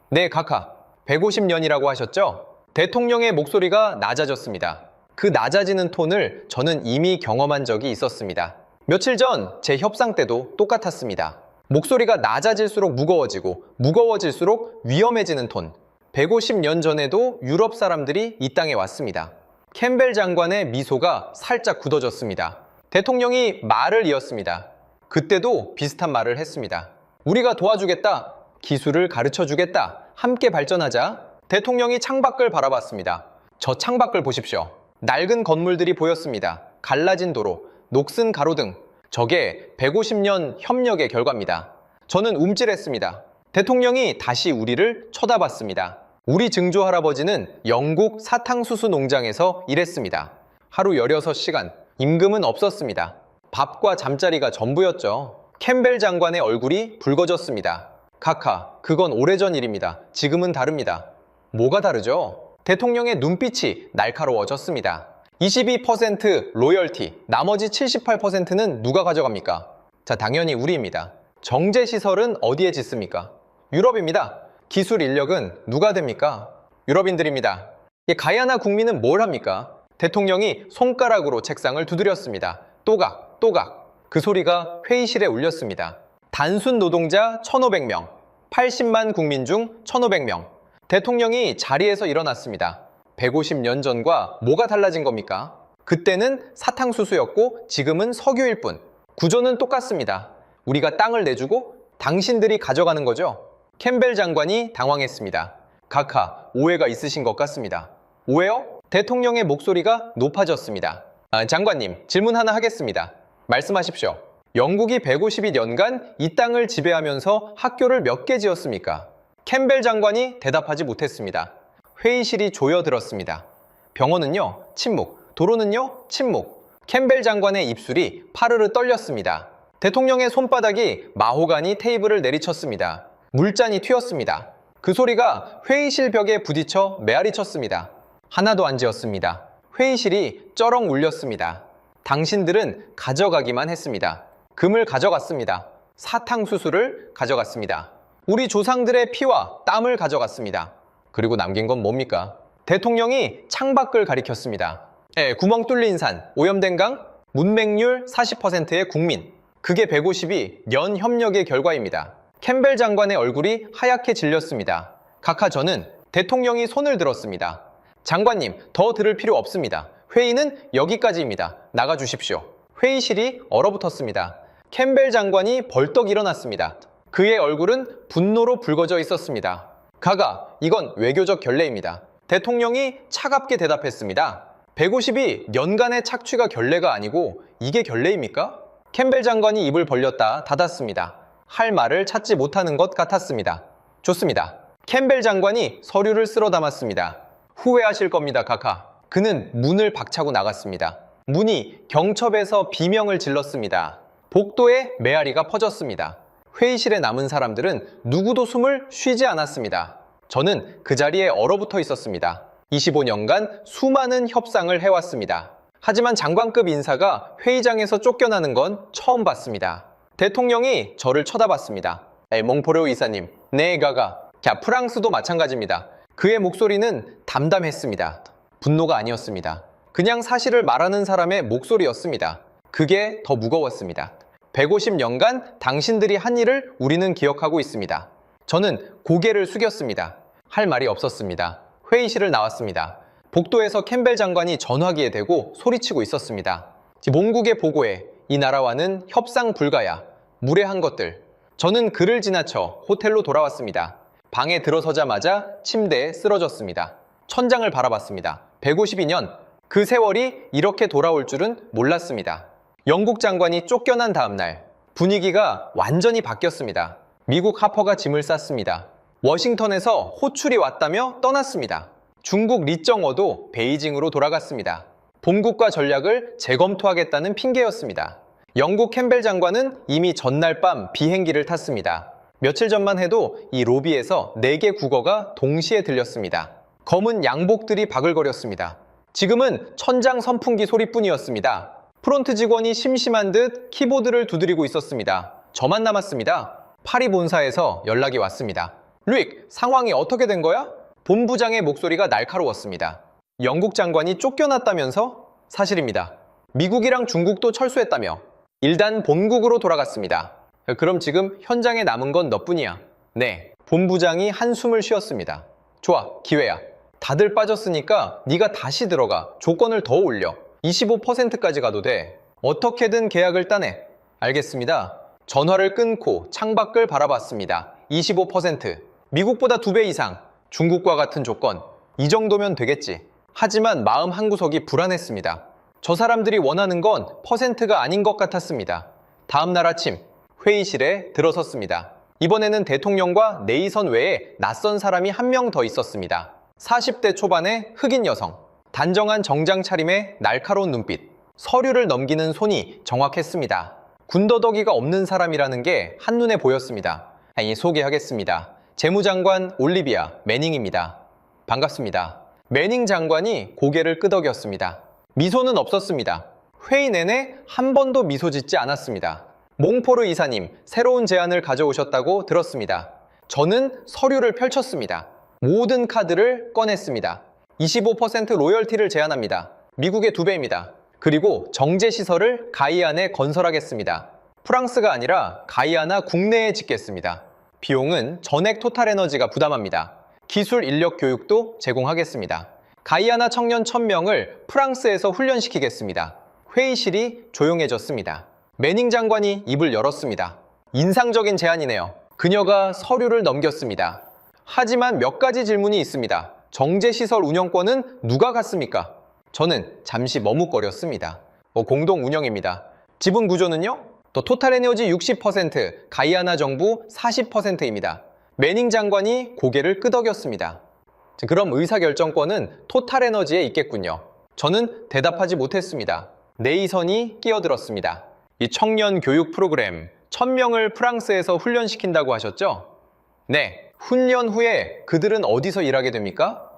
[SPEAKER 1] 네, 카카, 150년이라고 하셨죠? 대통령의 목소리가 낮아졌습니다. 그 낮아지는 톤을 저는 이미 경험한 적이 있었습니다. 며칠 전 제 협상 때도 똑같았습니다. 목소리가 낮아질수록 무거워지고 무거워질수록 위험해지는 톤. 150년 전에도 유럽 사람들이 이 땅에 왔습니다. 캠벨 장관의 미소가 살짝 굳어졌습니다. 대통령이 말을 이었습니다. 그때도 비슷한 말을 했습니다. 우리가 도와주겠다. 기술을 가르쳐주겠다. 함께 발전하자. 대통령이 창밖을 바라봤습니다. 저 창밖을 보십시오. 낡은 건물들이 보였습니다. 갈라진 도로, 녹슨 가로등. 저게 150년 협력의 결과입니다. 저는 움찔했습니다. 대통령이 다시 우리를 쳐다봤습니다. 우리 증조 할아버지는 영국 사탕수수 농장에서 일했습니다. 하루 16시간, 임금은 없었습니다. 밥과 잠자리가 전부였죠. 캠벨 장관의 얼굴이 붉어졌습니다. 카카, 그건 오래전 일입니다. 지금은 다릅니다. 뭐가 다르죠? 대통령의 눈빛이 날카로워졌습니다. 22% 로열티, 나머지 78%는 누가 가져갑니까? 자, 당연히 우리입니다. 정제시설은 어디에 짓습니까? 유럽입니다. 기술 인력은 누가 됩니까? 유럽인들입니다. 가이아나 국민은 뭘 합니까? 대통령이 손가락으로 책상을 두드렸습니다. 또각, 또각. 그 소리가 회의실에 울렸습니다. 단순 노동자 1,500명, 80만 국민 중 1,500명. 대통령이 자리에서 일어났습니다. 150년 전과 뭐가 달라진 겁니까? 그때는 사탕수수였고 지금은 석유일 뿐. 구조는 똑같습니다. 우리가 땅을 내주고 당신들이 가져가는 거죠? 캠벨 장관이 당황했습니다. 카카, 오해가 있으신 것 같습니다. 오해요? 대통령의 목소리가 높아졌습니다. 장관님, 질문 하나 하겠습니다. 말씀하십시오. 영국이 152년간 이 땅을 지배하면서 학교를 몇 개 지었습니까? 캠벨 장관이 대답하지 못했습니다. 회의실이 조여들었습니다. 병원은요, 침묵. 도로는요, 침묵. 캠벨 장관의 입술이 파르르 떨렸습니다. 대통령의 손바닥이 마호가니 테이블을 내리쳤습니다. 물잔이 튀었습니다. 그 소리가 회의실 벽에 부딪혀 메아리 쳤습니다. 하나도 안 지었습니다. 회의실이 쩌렁 울렸습니다. 당신들은 가져가기만 했습니다. 금을 가져갔습니다. 사탕수수를 가져갔습니다. 우리 조상들의 피와 땀을 가져갔습니다. 그리고 남긴 건 뭡니까? 대통령이 창밖을 가리켰습니다. 구멍 뚫린 산, 오염된 강, 문맹률 40%의 국민. 그게 152년 협력의 결과입니다. 캠벨 장관의 얼굴이 하얗게 질렸습니다. 카카, 저는 대통령이 손을 들었습니다. 장관님, 더 들을 필요 없습니다. 회의는 여기까지입니다. 나가주십시오. 회의실이 얼어붙었습니다. 캠벨 장관이 벌떡 일어났습니다. 그의 얼굴은 분노로 붉어져 있었습니다. 가가, 이건 외교적 결례입니다. 대통령이 차갑게 대답했습니다. 150이 년간의 착취가 결례가 아니고 이게 결례입니까? 캠벨 장관이 입을 벌렸다 닫았습니다. 할 말을 찾지 못하는 것 같았습니다. 좋습니다. 캠벨 장관이 서류를 쓸어 담았습니다. 후회하실 겁니다, 카카. 그는 문을 박차고 나갔습니다. 문이 경첩에서 비명을 질렀습니다. 복도에 메아리가 퍼졌습니다. 회의실에 남은 사람들은 누구도 숨을 쉬지 않았습니다. 저는 그 자리에 얼어붙어 있었습니다. 25년간 수많은 협상을 해왔습니다. 하지만 장관급 인사가 회의장에서 쫓겨나는 건 처음 봤습니다. 대통령이 저를 쳐다봤습니다. 몽포르 이사님, 네, 가가. 자, 프랑스도 마찬가지입니다. 그의 목소리는 담담했습니다. 분노가 아니었습니다. 그냥 사실을 말하는 사람의 목소리였습니다. 그게 더 무거웠습니다. 150년간 당신들이 한 일을 우리는 기억하고 있습니다. 저는 고개를 숙였습니다. 할 말이 없었습니다. 회의실을 나왔습니다. 복도에서 캠벨 장관이 전화기에 대고 소리치고 있었습니다. 몽국의 보고에 이 나라와는 협상 불가야. 무례한 것들. 저는 그를 지나쳐 호텔로 돌아왔습니다. 방에 들어서자마자 침대에 쓰러졌습니다. 천장을 바라봤습니다. 152년, 그 세월이 이렇게 돌아올 줄은 몰랐습니다. 영국 장관이 쫓겨난 다음 날, 분위기가 완전히 바뀌었습니다. 미국 하퍼가 짐을 쌌습니다. 워싱턴에서 호출이 왔다며 떠났습니다. 중국 리정워도 베이징으로 돌아갔습니다. 본국과 전략을 재검토하겠다는 핑계였습니다. 영국 캠벨 장관은 이미 전날 밤 비행기를 탔습니다. 며칠 전만 해도 이 로비에서 4개 국어가 동시에 들렸습니다. 검은 양복들이 바글거렸습니다. 지금은 천장 선풍기 소리뿐이었습니다. 프론트 직원이 심심한 듯 키보드를 두드리고 있었습니다. 저만 남았습니다. 파리 본사에서 연락이 왔습니다. 루익, 상황이 어떻게 된 거야? 본부장의 목소리가 날카로웠습니다. 영국 장관이 쫓겨났다면서? 사실입니다. 미국이랑 중국도 철수했다며. 일단 본국으로 돌아갔습니다. 그럼 지금 현장에 남은 건 너뿐이야. 네. 본부장이 한숨을 쉬었습니다. 좋아, 기회야. 다들 빠졌으니까 네가 다시 들어가. 조건을 더 올려. 25%까지 가도 돼. 어떻게든 계약을 따내. 알겠습니다. 전화를 끊고 창밖을 바라봤습니다. 25%. 미국보다 2배 이상. 중국과 같은 조건. 이 정도면 되겠지. 하지만 마음 한구석이 불안했습니다. 저 사람들이 원하는 건 퍼센트가 아닌 것 같았습니다. 다음 날 아침 회의실에 들어섰습니다. 이번에는 대통령과 네이선 외에 낯선 사람이 한 명 더 있었습니다. 40대 초반의 흑인 여성. 단정한 정장 차림에 날카로운 눈빛. 서류를 넘기는 손이 정확했습니다. 군더더기가 없는 사람이라는 게 한눈에 보였습니다. 소개하겠습니다. 재무장관 올리비아 매닝입니다. 반갑습니다. 매닝 장관이 고개를 끄덕였습니다. 미소는 없었습니다. 회의 내내 한 번도 미소 짓지 않았습니다. 몽포르 이사님, 새로운 제안을 가져오셨다고 들었습니다. 저는 서류를 펼쳤습니다. 모든 카드를 꺼냈습니다. 25% 로열티를 제안합니다. 미국의 2배입니다. 그리고 정제시설을 가이안에 건설하겠습니다. 프랑스가 아니라 가이아나 국내에 짓겠습니다. 비용은 전액 토탈에너지가 부담합니다. 기술 인력 교육도 제공하겠습니다. 가이아나 청년 1000명을 프랑스에서 훈련시키겠습니다. 회의실이 조용해졌습니다. 매닝 장관이 입을 열었습니다. 인상적인 제안이네요. 그녀가 서류를 넘겼습니다. 하지만 몇 가지 질문이 있습니다. 정제시설 운영권은 누가 갖습니까? 저는 잠시 머뭇거렸습니다. 공동 운영입니다. 지분 구조는요? 또 토탈에너지 60%, 가이아나 정부 40%입니다. 매닝 장관이 고개를 끄덕였습니다. 그럼 의사결정권은 토탈에너지에 있겠군요. 저는 대답하지 못했습니다. 네이선이 끼어들었습니다. 이 청년 교육 프로그램 1000명을 프랑스에서 훈련시킨다고 하셨죠? 네. 훈련 후에 그들은 어디서 일하게 됩니까?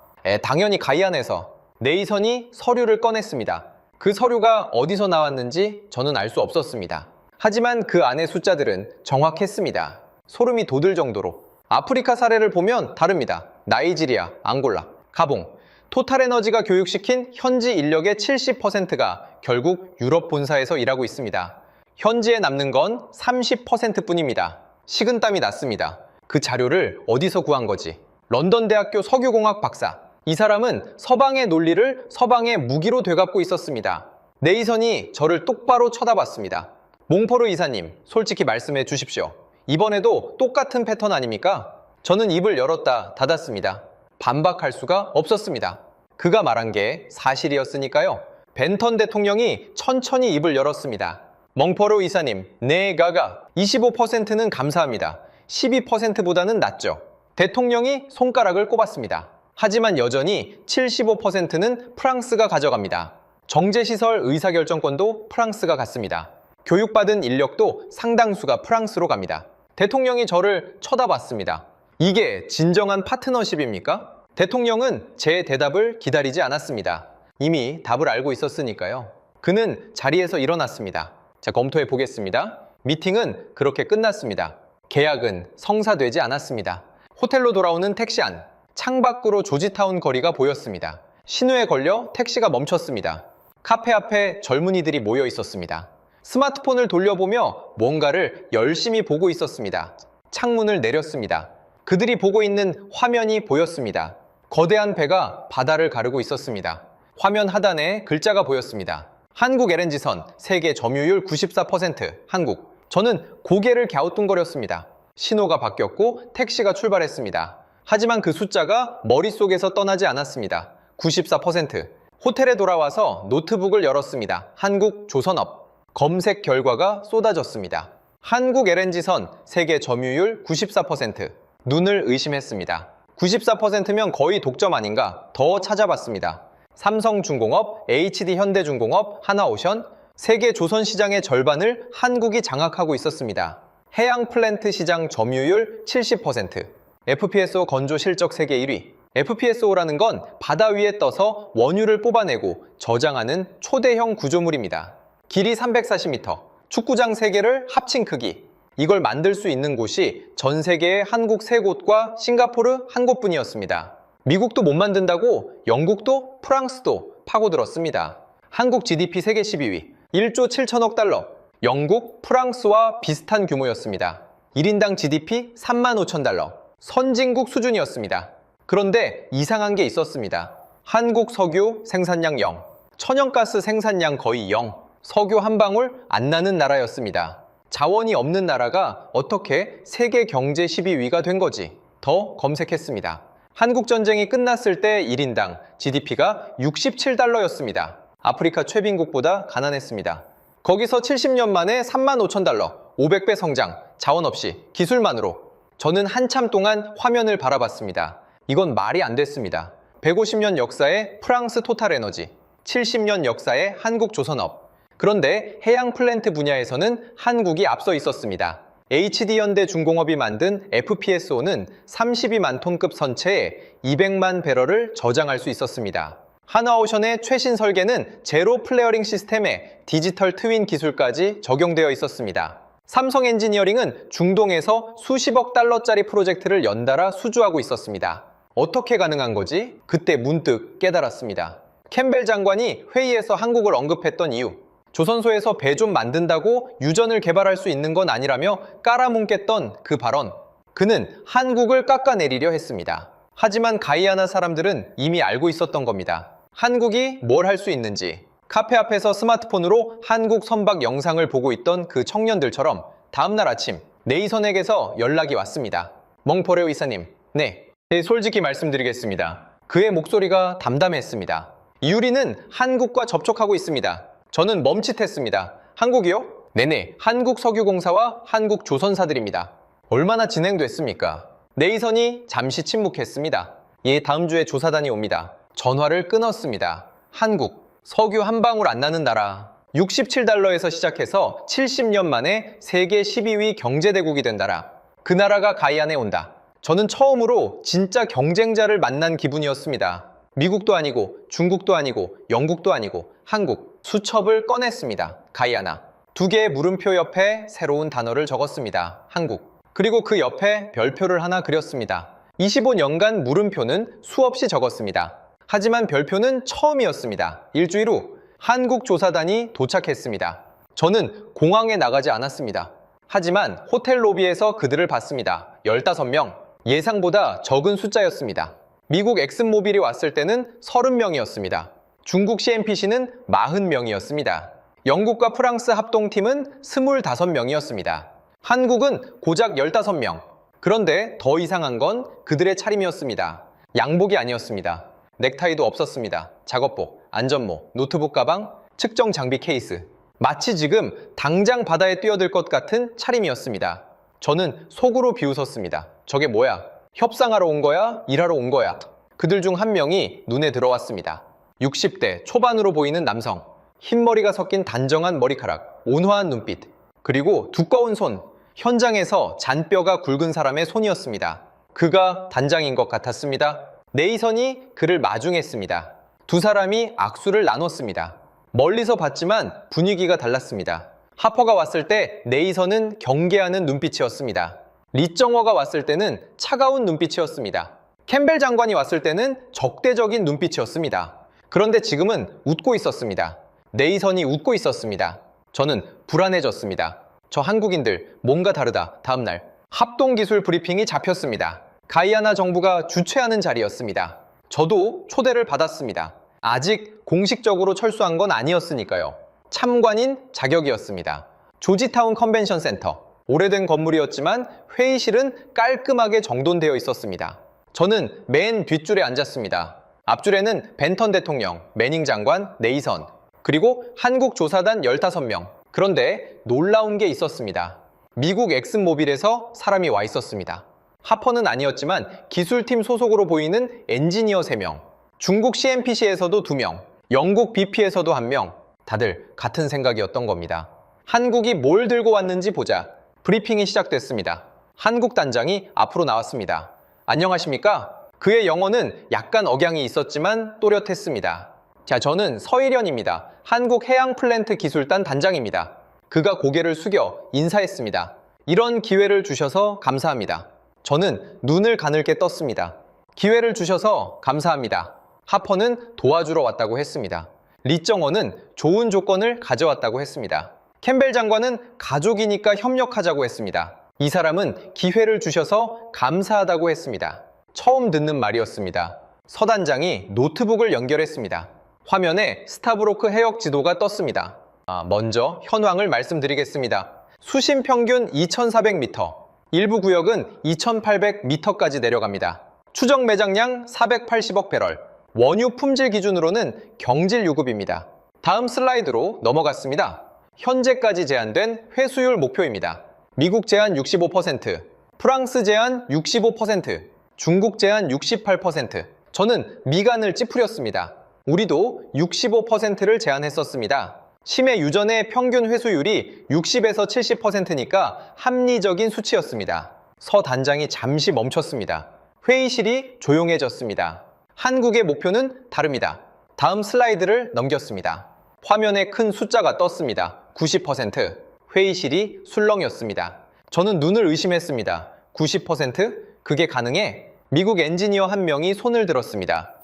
[SPEAKER 1] 당연히 가이안에서. 네이선이 서류를 꺼냈습니다. 그 서류가 어디서 나왔는지 저는 알 수 없었습니다. 하지만 그 안의 숫자들은 정확했습니다. 소름이 돋을 정도로. 아프리카 사례를 보면 다릅니다. 나이지리아, 앙골라, 가봉. 토탈에너지가 교육시킨 현지 인력의 70%가 결국 유럽 본사에서 일하고 있습니다. 현지에 남는 건 30%뿐입니다. 식은땀이 났습니다. 그 자료를 어디서 구한 거지? 런던 대학교 석유공학 박사. 이 사람은 서방의 논리를 서방의 무기로 되갚고 있었습니다. 네이선이 저를 똑바로 쳐다봤습니다. 몽포르 이사님, 솔직히 말씀해 주십시오. 이번에도 똑같은 패턴 아닙니까? 저는 입을 열었다 닫았습니다. 반박할 수가 없었습니다. 그가 말한 게 사실이었으니까요. 벤턴 대통령이 천천히 입을 열었습니다. 멍포로 이사님, 네 가가 25%는 감사합니다. 12%보다는 낫죠. 대통령이 손가락을 꼽았습니다. 하지만 여전히 75%는 프랑스가 가져갑니다. 정제시설 의사결정권도 프랑스가 갖습니다. 교육받은 인력도 상당수가 프랑스로 갑니다. 대통령이 저를 쳐다봤습니다. 이게 진정한 파트너십입니까? 대통령은 제 대답을 기다리지 않았습니다. 이미 답을 알고 있었으니까요. 그는 자리에서 일어났습니다. 자, 검토해 보겠습니다. 미팅은 그렇게 끝났습니다. 계약은 성사되지 않았습니다. 호텔로 돌아오는 택시 안, 창밖으로 조지타운 거리가 보였습니다. 신호에 걸려 택시가 멈췄습니다. 카페 앞에 젊은이들이 모여 있었습니다. 스마트폰을 돌려보며 뭔가를 열심히 보고 있었습니다. 창문을 내렸습니다. 그들이 보고 있는 화면이 보였습니다. 거대한 배가 바다를 가르고 있었습니다. 화면 하단에 글자가 보였습니다. 한국 LNG선 세계 점유율 94% 한국. 저는 고개를 갸우뚱거렸습니다. 신호가 바뀌었고 택시가 출발했습니다. 하지만 그 숫자가 머릿속에서 떠나지 않았습니다. 94%. 호텔에 돌아와서 노트북을 열었습니다. 한국 조선업. 검색 결과가 쏟아졌습니다. 한국 LNG선 세계 점유율 94%. 눈을 의심했습니다. 94%면 거의 독점 아닌가? 더 찾아봤습니다. 삼성중공업, HD현대중공업, 하나오션, 세계 조선 시장의 절반을 한국이 장악하고 있었습니다. 해양 플랜트 시장 점유율 70%, FPSO 건조 실적 세계 1위. FPSO라는 건 바다 위에 떠서 원유를 뽑아내고 저장하는 초대형 구조물입니다. 길이 340m, 축구장 3개를 합친 크기. 이걸 만들 수 있는 곳이 전 세계의 한국 3곳과 싱가포르 1곳뿐이었습니다. 미국도 못 만든다고 영국도 프랑스도 파고들었습니다. 한국 GDP 세계 12위, 1조 7천억 달러. 영국, 프랑스와 비슷한 규모였습니다. 1인당 GDP 3만 5천 달러. 선진국 수준이었습니다. 그런데 이상한 게 있었습니다. 한국 석유 생산량 0, 천연가스 생산량 거의 0, 석유 한 방울 안 나는 나라였습니다. 자원이 없는 나라가 어떻게 세계 경제 12위가 된 거지? 더 검색했습니다. 한국 전쟁이 끝났을 때 1인당 GDP가 67달러였습니다. 아프리카 최빈국보다 가난했습니다. 거기서 70년 만에 3만 5천 달러, 500배 성장, 자원 없이 기술만으로. 저는 한참 동안 화면을 바라봤습니다. 이건 말이 안 됐습니다. 150년 역사의 프랑스 토탈에너지, 70년 역사의 한국 조선업. 그런데 해양 플랜트 분야에서는 한국이 앞서 있었습니다. HD현대중공업이 만든 FPSO는 32만 톤급 선체에 200만 배럴을 저장할 수 있었습니다. 하나오션의 최신 설계는 제로 플레어링 시스템에 디지털 트윈 기술까지 적용되어 있었습니다. 삼성 엔지니어링은 중동에서 수십억 달러짜리 프로젝트를 연달아 수주하고 있었습니다. 어떻게 가능한 거지? 그때 문득 깨달았습니다. 캠벨 장관이 회의에서 한국을 언급했던 이유. 조선소에서 배 좀 만든다고 유전을 개발할 수 있는 건 아니라며 깔아뭉갰던 그 발언. 그는 한국을 깎아내리려 했습니다. 하지만 가이아나 사람들은 이미 알고 있었던 겁니다. 한국이 뭘 할 수 있는지. 카페 앞에서 스마트폰으로 한국 선박 영상을 보고 있던 그 청년들처럼 다음날 아침 네이선에게서 연락이 왔습니다. 멍포레오 이사님, 네, 솔직히 말씀드리겠습니다. 그의 목소리가 담담했습니다. 유리는 한국과 접촉하고 있습니다. 저는 멈칫했습니다. 한국이요? 네네, 한국석유공사와 한국조선사들입니다. 얼마나 진행됐습니까? 네이선이 잠시 침묵했습니다. 예, 다음 주에 조사단이 옵니다. 전화를 끊었습니다. 한국, 석유 한 방울 안 나는 나라. 67달러에서 시작해서 70년 만에 세계 12위 경제대국이 된 나라. 그 나라가 가이안에 온다. 저는 처음으로 진짜 경쟁자를 만난 기분이었습니다. 미국도 아니고 중국도 아니고 영국도 아니고 한국. 수첩을 꺼냈습니다. 가이아나. 2개의 물음표 옆에 새로운 단어를 적었습니다. 한국. 그리고 그 옆에 별표를 하나 그렸습니다. 25년간 물음표는 수없이 적었습니다. 하지만 별표는 처음이었습니다. 일주일 후 한국 조사단이 도착했습니다. 저는 공항에 나가지 않았습니다. 하지만 호텔 로비에서 그들을 봤습니다. 15명. 예상보다 적은 숫자였습니다. 미국 엑슨모빌이 왔을 때는 30명이었습니다. 중국 CNPC는 40명이었습니다. 영국과 프랑스 합동팀은 25명이었습니다. 한국은 고작 15명. 그런데 더 이상한 건 그들의 차림이었습니다. 양복이 아니었습니다. 넥타이도 없었습니다. 작업복, 안전모, 노트북 가방, 측정 장비 케이스. 마치 지금 당장 바다에 뛰어들 것 같은 차림이었습니다. 저는 속으로 비웃었습니다. 저게 뭐야? 협상하러 온 거야? 일하러 온 거야? 그들 중 한 명이 눈에 들어왔습니다. 60대 초반으로 보이는 남성. 흰머리가 섞인 단정한 머리카락, 온화한 눈빛, 그리고 두꺼운 손. 현장에서 잔뼈가 굵은 사람의 손이었습니다. 그가 단장인 것 같았습니다. 네이선이 그를 마중했습니다. 두 사람이 악수를 나눴습니다. 멀리서 봤지만 분위기가 달랐습니다. 하퍼가 왔을 때 네이선은 경계하는 눈빛이었습니다. 리정허가 왔을 때는 차가운 눈빛이었습니다. 캠벨 장관이 왔을 때는 적대적인 눈빛이었습니다. 그런데 지금은 웃고 있었습니다. 네이선이 웃고 있었습니다. 저는 불안해졌습니다. 저 한국인들 뭔가 다르다. 다음날 합동기술 브리핑이 잡혔습니다. 가이아나 정부가 주최하는 자리였습니다. 저도 초대를 받았습니다. 아직 공식적으로 철수한 건 아니었으니까요. 참관인 자격이었습니다. 조지타운 컨벤션 센터. 오래된 건물이었지만 회의실은 깔끔하게 정돈되어 있었습니다. 저는 맨 뒷줄에 앉았습니다. 앞줄에는 벤턴 대통령, 매닝 장관, 네이선, 그리고 한국 조사단 15명. 그런데 놀라운 게 있었습니다. 미국 엑슨모빌에서 사람이 와 있었습니다. 하퍼는 아니었지만 기술팀 소속으로 보이는 엔지니어 3명, 중국 CNPC에서도 2명, 영국 BP에서도 1명, 다들 같은 생각이었던 겁니다. 한국이 뭘 들고 왔는지 보자. 브리핑이 시작됐습니다. 한국 단장이 앞으로 나왔습니다. 안녕하십니까? 그의 영어는 약간 억양이 있었지만 또렷했습니다. 자, 저는 서일현입니다. 한국해양플랜트 기술단 단장입니다. 그가 고개를 숙여 인사했습니다. 이런 기회를 주셔서 감사합니다. 저는 눈을 가늘게 떴습니다. 기회를 주셔서 감사합니다. 하퍼는 도와주러 왔다고 했습니다. 리정허는 좋은 조건을 가져왔다고 했습니다. 캠벨 장관은 가족이니까 협력하자고 했습니다. 이 사람은 기회를 주셔서 감사하다고 했습니다. 처음 듣는 말이었습니다. 서 단장이 노트북을 연결했습니다. 화면에 스타브로크 해역 지도가 떴습니다. 먼저 현황을 말씀드리겠습니다. 수심 평균 2,400m, 일부 구역은 2,800m까지 내려갑니다. 추정 매장량 480억 배럴, 원유 품질 기준으로는 경질 유급입니다. 다음 슬라이드로 넘어갔습니다. 현재까지 제한된 회수율 목표입니다. 미국 제한 65%, 프랑스 제한 65%, 중국 제한 68%. 저는 미간을 찌푸렸습니다. 우리도 65%를 제한했었습니다. 심해 유전의 평균 회수율이 60에서 70%니까 합리적인 수치였습니다. 서 단장이 잠시 멈췄습니다. 회의실이 조용해졌습니다. 한국의 목표는 다릅니다. 다음 슬라이드를 넘겼습니다. 화면에 큰 숫자가 떴습니다. 90%. 회의실이 술렁였습니다. 저는 눈을 의심했습니다. 90%? 그게 가능해? 미국 엔지니어 한 명이 손을 들었습니다.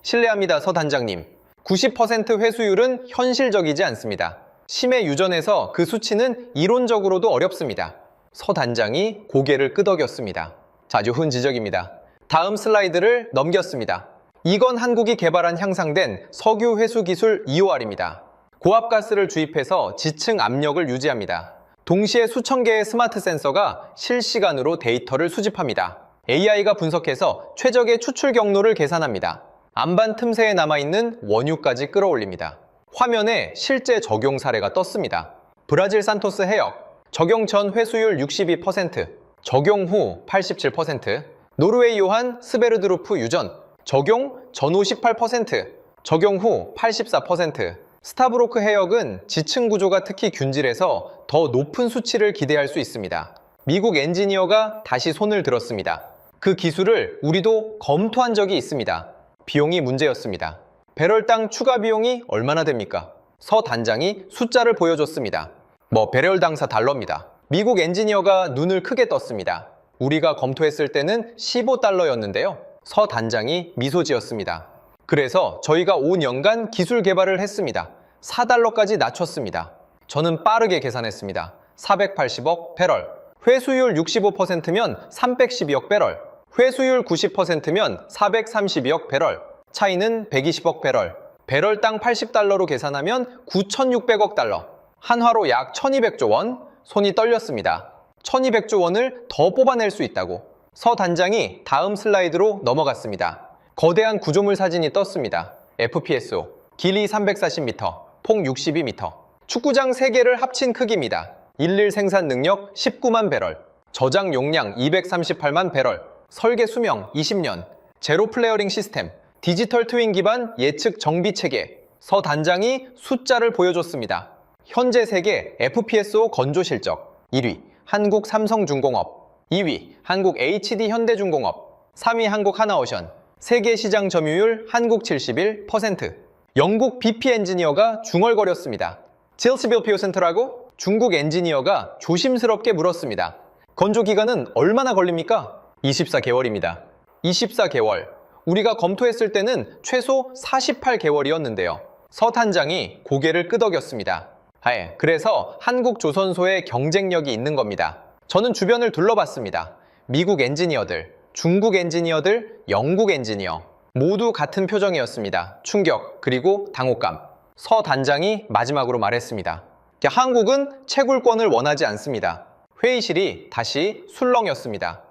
[SPEAKER 1] 실례합니다, 서 단장님. 90% 회수율은 현실적이지 않습니다. 심해 유전에서 그 수치는 이론적으로도 어렵습니다. 서 단장이 고개를 끄덕였습니다. 자주 흔 지적입니다. 다음 슬라이드를 넘겼습니다. 이건 한국이 개발한 향상된 석유 회수 기술 EOR입니다. 고압가스를 주입해서 지층 압력을 유지합니다. 동시에 수천 개의 스마트 센서가 실시간으로 데이터를 수집합니다. AI가 분석해서 최적의 추출 경로를 계산합니다. 안반 틈새에 남아있는 원유까지 끌어올립니다. 화면에 실제 적용 사례가 떴습니다. 브라질 산토스 해역, 적용 전 회수율 62%, 적용 후 87%, 노르웨이 요한 스베르드루프 유전, 적용 전후 18%, 적용 후 84%, 스타브로크 해역은 지층 구조가 특히 균질해서 더 높은 수치를 기대할 수 있습니다. 미국 엔지니어가 다시 손을 들었습니다. 그 기술을 우리도 검토한 적이 있습니다. 비용이 문제였습니다. 배럴당 추가 비용이 얼마나 됩니까? 서 단장이 숫자를 보여줬습니다. 배럴당 $4입니다. 미국 엔지니어가 눈을 크게 떴습니다. 우리가 검토했을 때는 $15였는데요. 서 단장이 미소 지었습니다. 그래서 저희가 5년간 기술 개발을 했습니다. $4까지 낮췄습니다. 저는 빠르게 계산했습니다. 480억 배럴. 회수율 65%면 312억 배럴. 회수율 90%면 432억 배럴. 차이는 120억 배럴. 배럴당 80달러로 계산하면 9,600억 달러. 한화로 약 1,200조 원. 손이 떨렸습니다. 1,200조 원을 더 뽑아낼 수 있다고. 서 단장이 다음 슬라이드로 넘어갔습니다. 거대한 구조물 사진이 떴습니다. FPSO, 길이 340m, 폭 62m. 축구장 3개를 합친 크기입니다. 일일 생산 능력 19만 배럴, 저장 용량 238만 배럴, 설계 수명 20년, 제로 플레어링 시스템, 디지털 트윈 기반 예측 정비 체계. 서 단장이 숫자를 보여줬습니다. 현재 세계 FPSO 건조 실적 1위 한국 삼성중공업, 2위 한국 HD 현대중공업, 3위 한국 하나오션, 세계 시장 점유율 한국 71%. 영국 BP 엔지니어가 중얼거렸습니다. 질스빌 피오센터라고? 중국 엔지니어가 조심스럽게 물었습니다. 건조 기간은 얼마나 걸립니까? 24개월입니다. 24개월. 우리가 검토했을 때는 최소 48개월이었는데요. 서 단장이 고개를 끄덕였습니다. 그래서 한국 조선소의 경쟁력이 있는 겁니다. 저는 주변을 둘러봤습니다. 미국 엔지니어들, 중국 엔지니어들, 영국 엔지니어. 모두 같은 표정이었습니다. 충격, 그리고 당혹감. 서 단장이 마지막으로 말했습니다. 한국은 채굴권을 원하지 않습니다. 회의실이 다시 술렁였습니다.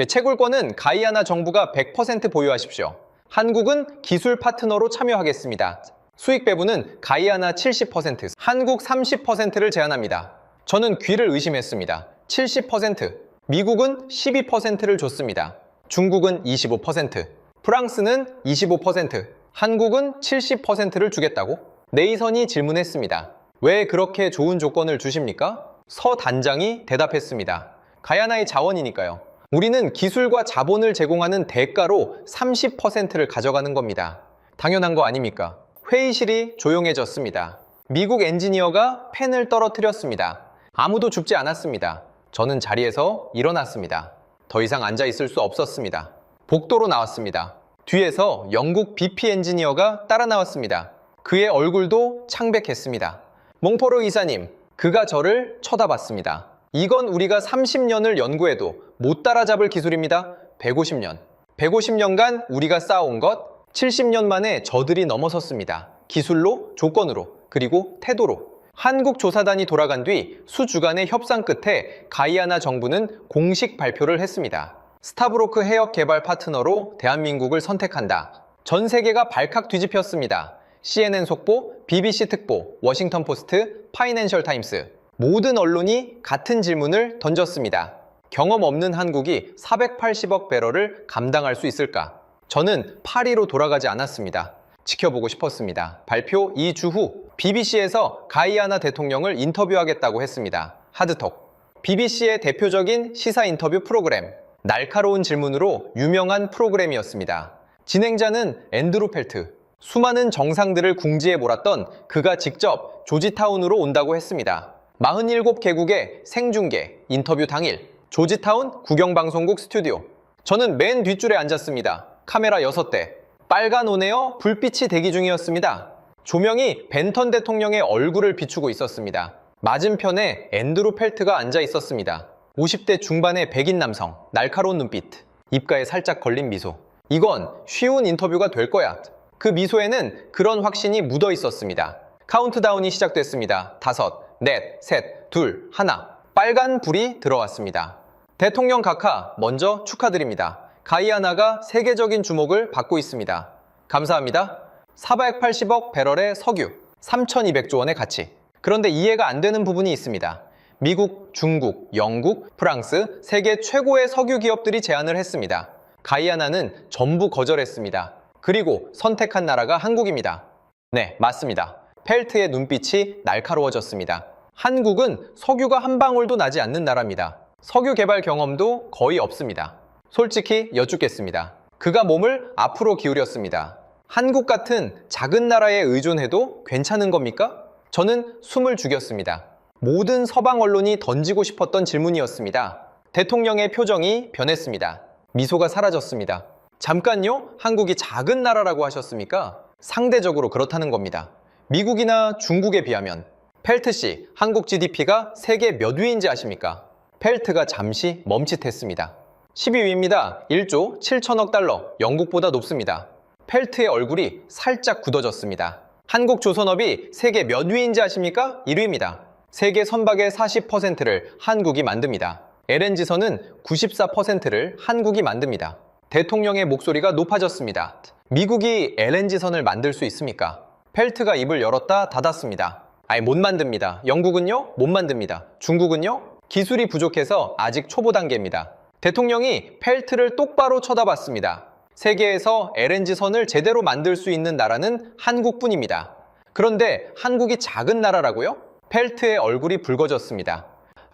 [SPEAKER 1] 채굴권은 가이아나 정부가 100% 보유하십시오. 한국은 기술 파트너로 참여하겠습니다. 수익 배분은 가이아나 70%, 한국 30%를 제안합니다. 저는 귀를 의심했습니다. 70%, 미국은 12%를 줬습니다. 중국은 25%, 프랑스는 25%, 한국은 70%를 주겠다고? 네이선이 질문했습니다. 왜 그렇게 좋은 조건을 주십니까? 서 단장이 대답했습니다. 가야나의 자원이니까요. 우리는 기술과 자본을 제공하는 대가로 30%를 가져가는 겁니다. 당연한 거 아닙니까? 회의실이 조용해졌습니다. 미국 엔지니어가 펜을 떨어뜨렸습니다. 아무도 죽지 않았습니다. 저는 자리에서 일어났습니다. 더 이상 앉아 있을 수 없었습니다. 복도로 나왔습니다. 뒤에서 영국 BP 엔지니어가 따라 나왔습니다. 그의 얼굴도 창백했습니다. 몽포르 이사님, 그가 저를 쳐다봤습니다. 이건 우리가 30년을 연구해도 못 따라잡을 기술입니다. 150년. 150년간 우리가 쌓아온 것, 70년 만에 저들이 넘어섰습니다. 기술로, 조건으로, 그리고 태도로. 한국 조사단이 돌아간 뒤 수주간의 협상 끝에 가이아나 정부는 공식 발표를 했습니다. 스타브로크 해역 개발 파트너로 대한민국을 선택한다. 전 세계가 발칵 뒤집혔습니다. CNN 속보, BBC 특보, 워싱턴 포스트, 파이낸셜 타임스. 모든 언론이 같은 질문을 던졌습니다. 경험 없는 한국이 480억 배럴을 감당할 수 있을까? 저는 파리로 돌아가지 않았습니다. 지켜보고 싶었습니다. 발표 2주 후 BBC에서 가이아나 대통령을 인터뷰하겠다고 했습니다. 하드톡. BBC의 대표적인 시사 인터뷰 프로그램. 날카로운 질문으로 유명한 프로그램이었습니다. 진행자는 앤드루 펠트. 수많은 정상들을 궁지에 몰았던 그가 직접 조지타운으로 온다고 했습니다. 47개국의 생중계, 인터뷰 당일, 조지타운 국영방송국 스튜디오. 저는 맨 뒷줄에 앉았습니다. 카메라 6대. 빨간 온에어 불빛이 대기 중이었습니다. 조명이 벤턴 대통령의 얼굴을 비추고 있었습니다. 맞은편에 앤드루 펠트가 앉아 있었습니다. 50대 중반의 백인 남성, 날카로운 눈빛, 입가에 살짝 걸린 미소. 이건 쉬운 인터뷰가 될 거야. 그 미소에는 그런 확신이 묻어 있었습니다. 카운트다운이 시작됐습니다. 5, 넷, 셋, 둘, 하나. 빨간 불이 들어왔습니다. 대통령 각하, 먼저 축하드립니다. 가이아나가 세계적인 주목을 받고 있습니다. 감사합니다. 480억 배럴의 석유, 3,200조 원의 가치. 그런데 이해가 안 되는 부분이 있습니다. 미국, 중국, 영국, 프랑스, 세계 최고의 석유 기업들이 제안을 했습니다. 가이아나는 전부 거절했습니다. 그리고 선택한 나라가 한국입니다. 네, 맞습니다. 펠트의 눈빛이 날카로워졌습니다. 한국은 석유가 한 방울도 나지 않는 나라입니다. 석유 개발 경험도 거의 없습니다. 솔직히 여쭙겠습니다. 그가 몸을 앞으로 기울였습니다. 한국 같은 작은 나라에 의존해도 괜찮은 겁니까? 저는 숨을 죽였습니다. 모든 서방 언론이 던지고 싶었던 질문이었습니다. 대통령의 표정이 변했습니다. 미소가 사라졌습니다. 잠깐요? 한국이 작은 나라라고 하셨습니까? 상대적으로 그렇다는 겁니다. 미국이나 중국에 비하면. 펠트 씨, 한국 GDP가 세계 몇 위인지 아십니까? 펠트가 잠시 멈칫했습니다. 12위입니다. 1조 7천억 달러. 영국보다 높습니다. 펠트의 얼굴이 살짝 굳어졌습니다. 한국조선업이 세계 몇 위인지 아십니까? 1위입니다. 세계 선박의 40%를 한국이 만듭니다. LNG선은 94%를 한국이 만듭니다. 대통령의 목소리가 높아졌습니다. 미국이 LNG선을 만들 수 있습니까? 펠트가 입을 열었다 닫았습니다. 아예 못 만듭니다. 영국은요? 못 만듭니다. 중국은요? 기술이 부족해서 아직 초보 단계입니다. 대통령이 펠트를 똑바로 쳐다봤습니다. 세계에서 LNG선을 제대로 만들 수 있는 나라는 한국뿐입니다. 그런데 한국이 작은 나라라고요? 펠트의 얼굴이 붉어졌습니다.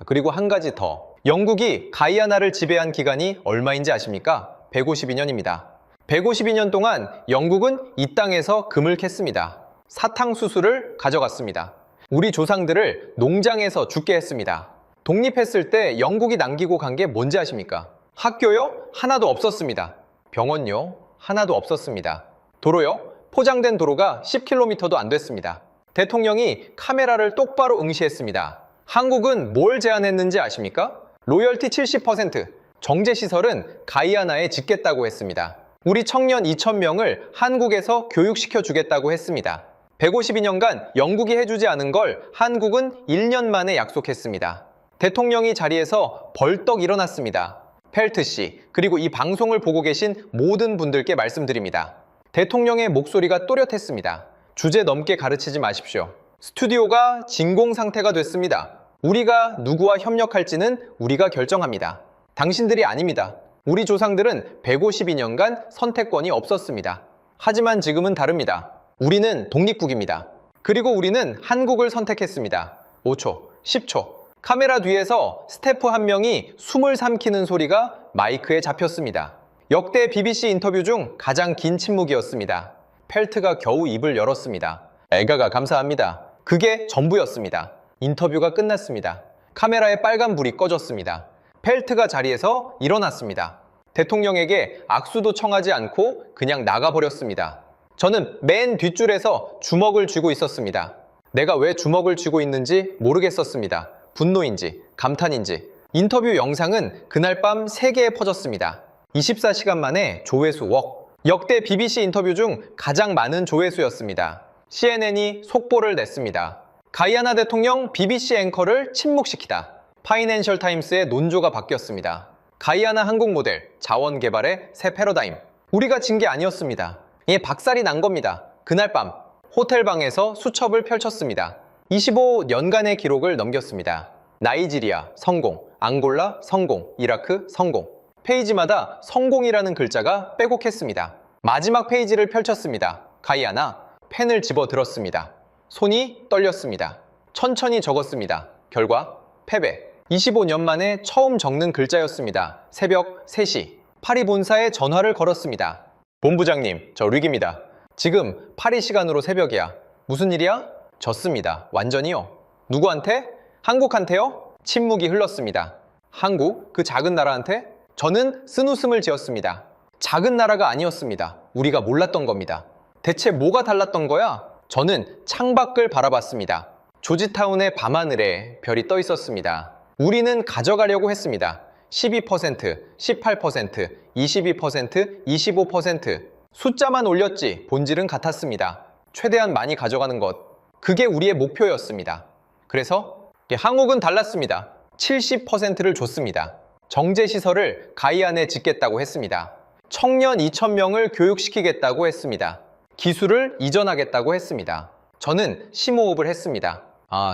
[SPEAKER 1] 그리고 한 가지 더. 영국이 가이아나를 지배한 기간이 얼마인지 아십니까? 152년입니다. 152년 동안 영국은 이 땅에서 금을 캤습니다. 사탕수수를 가져갔습니다. 우리 조상들을 농장에서 죽게 했습니다. 독립했을 때 영국이 남기고 간 게 뭔지 아십니까? 학교요? 하나도 없었습니다. 병원요? 하나도 없었습니다. 도로요? 포장된 도로가 10km도 안 됐습니다. 대통령이 카메라를 똑바로 응시했습니다. 한국은 뭘 제안했는지 아십니까? 로열티 70%, 정제시설은 가이아나에 짓겠다고 했습니다. 우리 청년 2,000명을 한국에서 교육시켜 주겠다고 했습니다. 152년간 영국이 해주지 않은 걸 한국은 1년 만에 약속했습니다. 대통령이 자리에서 벌떡 일어났습니다. 펠트 씨, 그리고 이 방송을 보고 계신 모든 분들께 말씀드립니다. 대통령의 목소리가 또렷했습니다. 주제 넘게 가르치지 마십시오. 스튜디오가 진공 상태가 됐습니다. 우리가 누구와 협력할지는 우리가 결정합니다. 당신들이 아닙니다. 우리 조상들은 152년간 선택권이 없었습니다. 하지만 지금은 다릅니다. 우리는 독립국입니다. 그리고 우리는 한국을 선택했습니다. 5초, 10초. 카메라 뒤에서 스태프 한 명이 숨을 삼키는 소리가 마이크에 잡혔습니다. 역대 BBC 인터뷰 중 가장 긴 침묵이었습니다. 펠트가 겨우 입을 열었습니다. 애가가 감사합니다. 그게 전부였습니다. 인터뷰가 끝났습니다. 카메라의 빨간 불이 꺼졌습니다. 펠트가 자리에서 일어났습니다. 대통령에게 악수도 청하지 않고 그냥 나가버렸습니다. 저는 맨 뒷줄에서 주먹을 쥐고 있었습니다. 내가 왜 주먹을 쥐고 있는지 모르겠었습니다. 분노인지 감탄인지. 인터뷰 영상은 그날 밤 세계에 퍼졌습니다. 24시간 만에 조회수 억. 역대 BBC 인터뷰 중 가장 많은 조회수였습니다. CNN이 속보를 냈습니다. 가이아나 대통령 BBC 앵커를 침묵시키다. 파이낸셜 타임스의 논조가 바뀌었습니다. 가이아나 항공 모델, 자원 개발의 새 패러다임. 우리가 진 게 아니었습니다. 박살이 난 겁니다. 그날 밤 호텔방에서 수첩을 펼쳤습니다. 25년간의 기록을 넘겼습니다. 나이지리아 성공, 앙골라 성공, 이라크 성공. 페이지마다 성공이라는 글자가 빼곡했습니다. 마지막 페이지를 펼쳤습니다. 가이아나, 펜을 집어 들었습니다. 손이 떨렸습니다. 천천히 적었습니다. 결과 패배. 25년 만에 처음 적는 글자였습니다. 새벽 3시. 파리 본사에 전화를 걸었습니다. 본부장님, 저 릭입니다. 지금 파리 시간으로 새벽이야. 무슨 일이야? 졌습니다. 완전히요. 누구한테? 한국한테요? 침묵이 흘렀습니다. 한국? 그 작은 나라한테? 저는 쓴웃음을 지었습니다. 작은 나라가 아니었습니다. 우리가 몰랐던 겁니다. 대체 뭐가 달랐던 거야? 저는 창밖을 바라봤습니다. 조지타운의 밤하늘에 별이 떠 있었습니다. 우리는 가져가려고 했습니다. 12%, 18%, 22%, 25%. 숫자만 올렸지 본질은 같았습니다. 최대한 많이 가져가는 것. 그게 우리의 목표였습니다. 그래서 한국은 달랐습니다. 70%를 줬습니다. 정제시설을 가이안에 짓겠다고 했습니다. 청년 2,000명을 교육시키겠다고 했습니다. 기술을 이전하겠다고 했습니다. 저는 심호흡을 했습니다.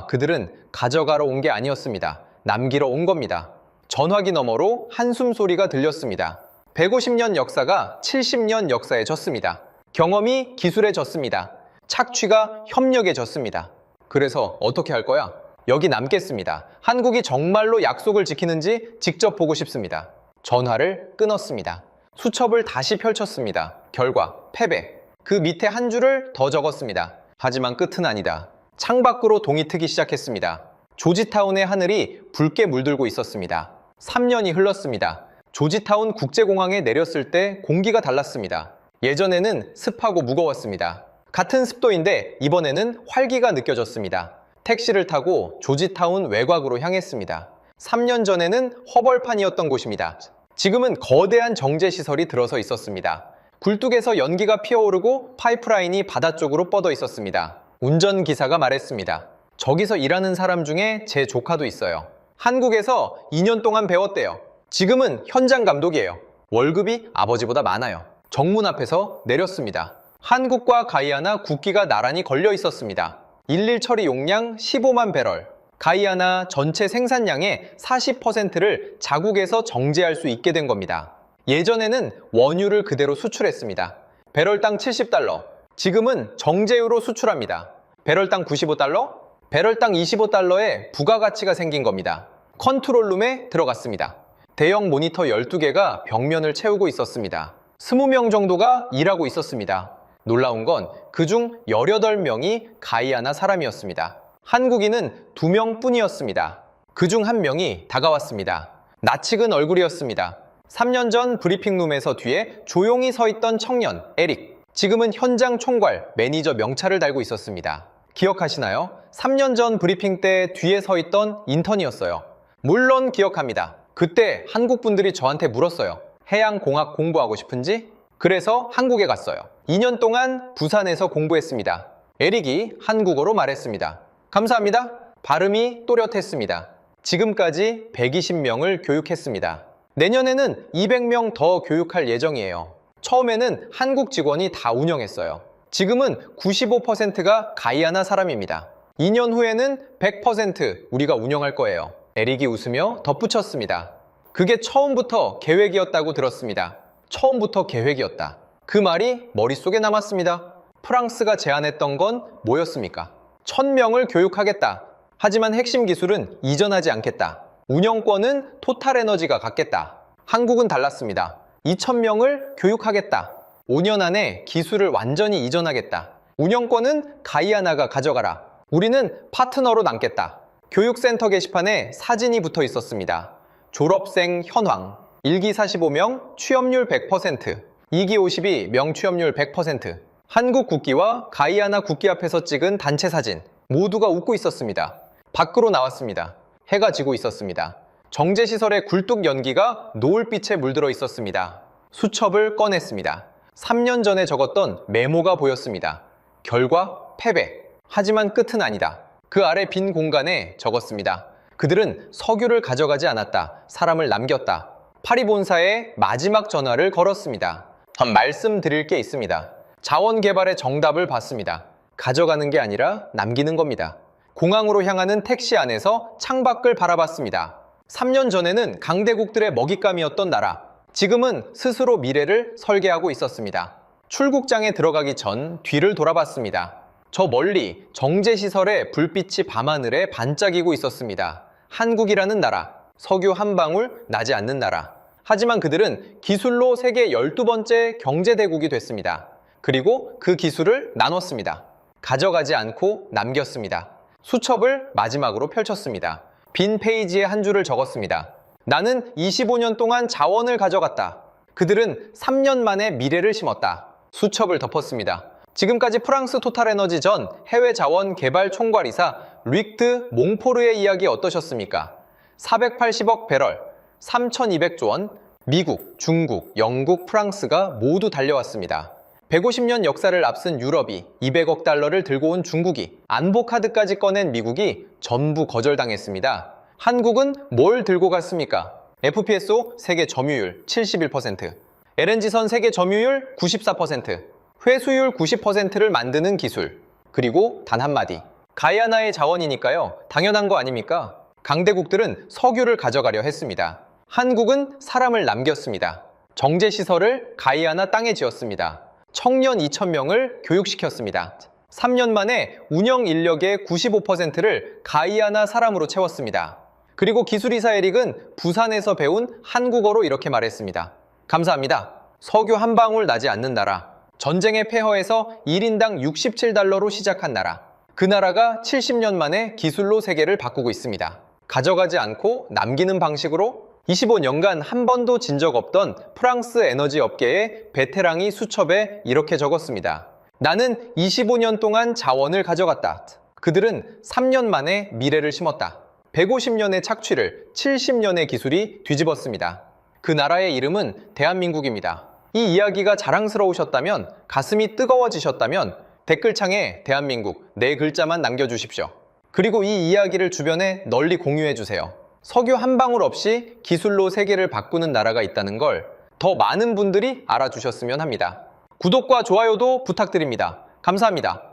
[SPEAKER 1] 그들은 가져가러 온 게 아니었습니다. 남기러 온 겁니다. 전화기 너머로 한숨 소리가 들렸습니다. 150년 역사가 70년 역사에 졌습니다. 경험이 기술에 졌습니다. 착취가 협력에 졌습니다. 그래서 어떻게 할 거야? 여기 남겠습니다. 한국이 정말로 약속을 지키는지 직접 보고 싶습니다. 전화를 끊었습니다. 수첩을 다시 펼쳤습니다. 결과 패배. 그 밑에 한 줄을 더 적었습니다. 하지만 끝은 아니다. 창밖으로 동이 트기 시작했습니다. 조지타운의 하늘이 붉게 물들고 있었습니다. 3년이 흘렀습니다. 조지타운 국제공항에 내렸을 때 공기가 달랐습니다. 예전에는 습하고 무거웠습니다. 같은 습도인데 이번에는 활기가 느껴졌습니다. 택시를 타고 조지타운 외곽으로 향했습니다. 3년 전에는 허벌판이었던 곳입니다. 지금은 거대한 정제시설이 들어서 있었습니다. 굴뚝에서 연기가 피어오르고 파이프라인이 바다 쪽으로 뻗어 있었습니다. 운전기사가 말했습니다. 저기서 일하는 사람 중에 제 조카도 있어요. 한국에서 2년 동안 배웠대요. 지금은 현장 감독이에요. 월급이 아버지보다 많아요. 정문 앞에서 내렸습니다. 한국과 가이아나 국기가 나란히 걸려 있었습니다. 일일 처리 용량 15만 배럴. 가이아나 전체 생산량의 40%를 자국에서 정제할 수 있게 된 겁니다. 예전에는 원유를 그대로 수출했습니다. 배럴당 70달러. 지금은 정제유로 수출합니다. 배럴당 95달러? 배럴당 25달러의 부가가치가 생긴 겁니다. 컨트롤룸에 들어갔습니다. 대형 모니터 12개가 벽면을 채우고 있었습니다. 20명 정도가 일하고 있었습니다. 놀라운 건 그중 18명이 가이아나 사람이었습니다. 한국인은 2명 뿐이었습니다. 그중 1명이 다가왔습니다. 낯익은 얼굴이었습니다. 3년 전 브리핑룸에서 뒤에 조용히 서 있던 청년 에릭. 지금은 현장 총괄, 매니저 명찰을 달고 있었습니다. 기억하시나요? 3년 전 브리핑 때 뒤에 서 있던 인턴이었어요. 물론 기억합니다. 그때 한국 분들이 저한테 물었어요. 해양공학 공부하고 싶은지? 그래서 한국에 갔어요. 2년 동안 부산에서 공부했습니다. 에릭이 한국어로 말했습니다. 감사합니다. 발음이 또렷했습니다. 지금까지 120명을 교육했습니다. 내년에는 200명 더 교육할 예정이에요. 처음에는 한국 직원이 다 운영했어요. 지금은 95%가 가이아나 사람입니다. 2년 후에는 100% 우리가 운영할 거예요. 에릭이 웃으며 덧붙였습니다. 그게 처음부터 계획이었다고 들었습니다. 처음부터 계획이었다. 그 말이 머릿속에 남았습니다. 프랑스가 제안했던 건 뭐였습니까? 1000명을 교육하겠다. 하지만 핵심 기술은 이전하지 않겠다. 운영권은 토탈에너지가 갖겠다. 한국은 달랐습니다. 2000명을 교육하겠다. 5년 안에 기술을 완전히 이전하겠다. 운영권은 가이아나가 가져가라. 우리는 파트너로 남겠다. 교육센터 게시판에 사진이 붙어 있었습니다. 졸업생 현황. 1기 45명, 취업률 100%. 2기 52, 명취업률 100%. 한국 국기와 가이아나 국기 앞에서 찍은 단체 사진. 모두가 웃고 있었습니다. 밖으로 나왔습니다. 해가 지고 있었습니다. 정제시설의 굴뚝 연기가 노을빛에 물들어 있었습니다. 수첩을 꺼냈습니다. 3년 전에 적었던 메모가 보였습니다. 결과 패배. 하지만 끝은 아니다. 그 아래 빈 공간에 적었습니다. 그들은 석유를 가져가지 않았다. 사람을 남겼다. 파리 본사에 마지막 전화를 걸었습니다. 말씀드릴 게 있습니다. 자원 개발의 정답을 봤습니다. 가져가는 게 아니라 남기는 겁니다. 공항으로 향하는 택시 안에서 창밖을 바라봤습니다. 3년 전에는 강대국들의 먹잇감이었던 나라. 지금은 스스로 미래를 설계하고 있었습니다. 출국장에 들어가기 전 뒤를 돌아봤습니다. 저 멀리 정제시설의 불빛이 밤하늘에 반짝이고 있었습니다. 한국이라는 나라, 석유 한 방울 나지 않는 나라. 하지만 그들은 기술로 세계 12번째 경제대국이 됐습니다. 그리고 그 기술을 나눴습니다. 가져가지 않고 남겼습니다. 수첩을 마지막으로 펼쳤습니다. 빈 페이지에 한 줄을 적었습니다. 나는 25년 동안 자원을 가져갔다. 그들은 3년 만에 미래를 심었다. 수첩을 덮었습니다. 지금까지 프랑스 토탈에너지 전 해외 자원 개발 총괄이사 릭드 몽포르의 이야기 어떠셨습니까? 480억 배럴, 3,200조 원, 미국, 중국, 영국, 프랑스가 모두 달려왔습니다. 150년 역사를 앞선 유럽이 200억 달러를 들고 온 중국이, 안보카드까지 꺼낸 미국이 전부 거절당했습니다. 한국은 뭘 들고 갔습니까? FPSO 세계 점유율 71%, LNG선 세계 점유율 94%, 회수율 90%를 만드는 기술, 그리고 단 한마디, 가이아나의 자원이니까요. 당연한 거 아닙니까? 강대국들은 석유를 가져가려 했습니다. 한국은 사람을 남겼습니다. 정제시설을 가이아나 땅에 지었습니다. 청년 2,000명을 교육시켰습니다. 3년 만에 운영 인력의 95%를 가이아나 사람으로 채웠습니다. 그리고 기술이사 에릭은 부산에서 배운 한국어로 이렇게 말했습니다. 감사합니다. 석유 한 방울 나지 않는 나라. 전쟁의 폐허에서 1인당 67달러로 시작한 나라. 그 나라가 70년 만에 기술로 세계를 바꾸고 있습니다. 가져가지 않고 남기는 방식으로 25년간 한 번도 진 적 없던 프랑스 에너지 업계의 베테랑이 수첩에 이렇게 적었습니다. 나는 25년 동안 자원을 가져갔다. 그들은 3년 만에 미래를 심었다. 150년의 착취를 70년의 기술이 뒤집었습니다. 그 나라의 이름은 대한민국입니다. 이 이야기가 자랑스러우셨다면, 가슴이 뜨거워지셨다면 댓글창에 대한민국 4글자만 남겨주십시오. 그리고 이 이야기를 주변에 널리 공유해주세요. 석유 한 방울 없이 기술로 세계를 바꾸는 나라가 있다는 걸 더 많은 분들이 알아주셨으면 합니다. 구독과 좋아요도 부탁드립니다. 감사합니다.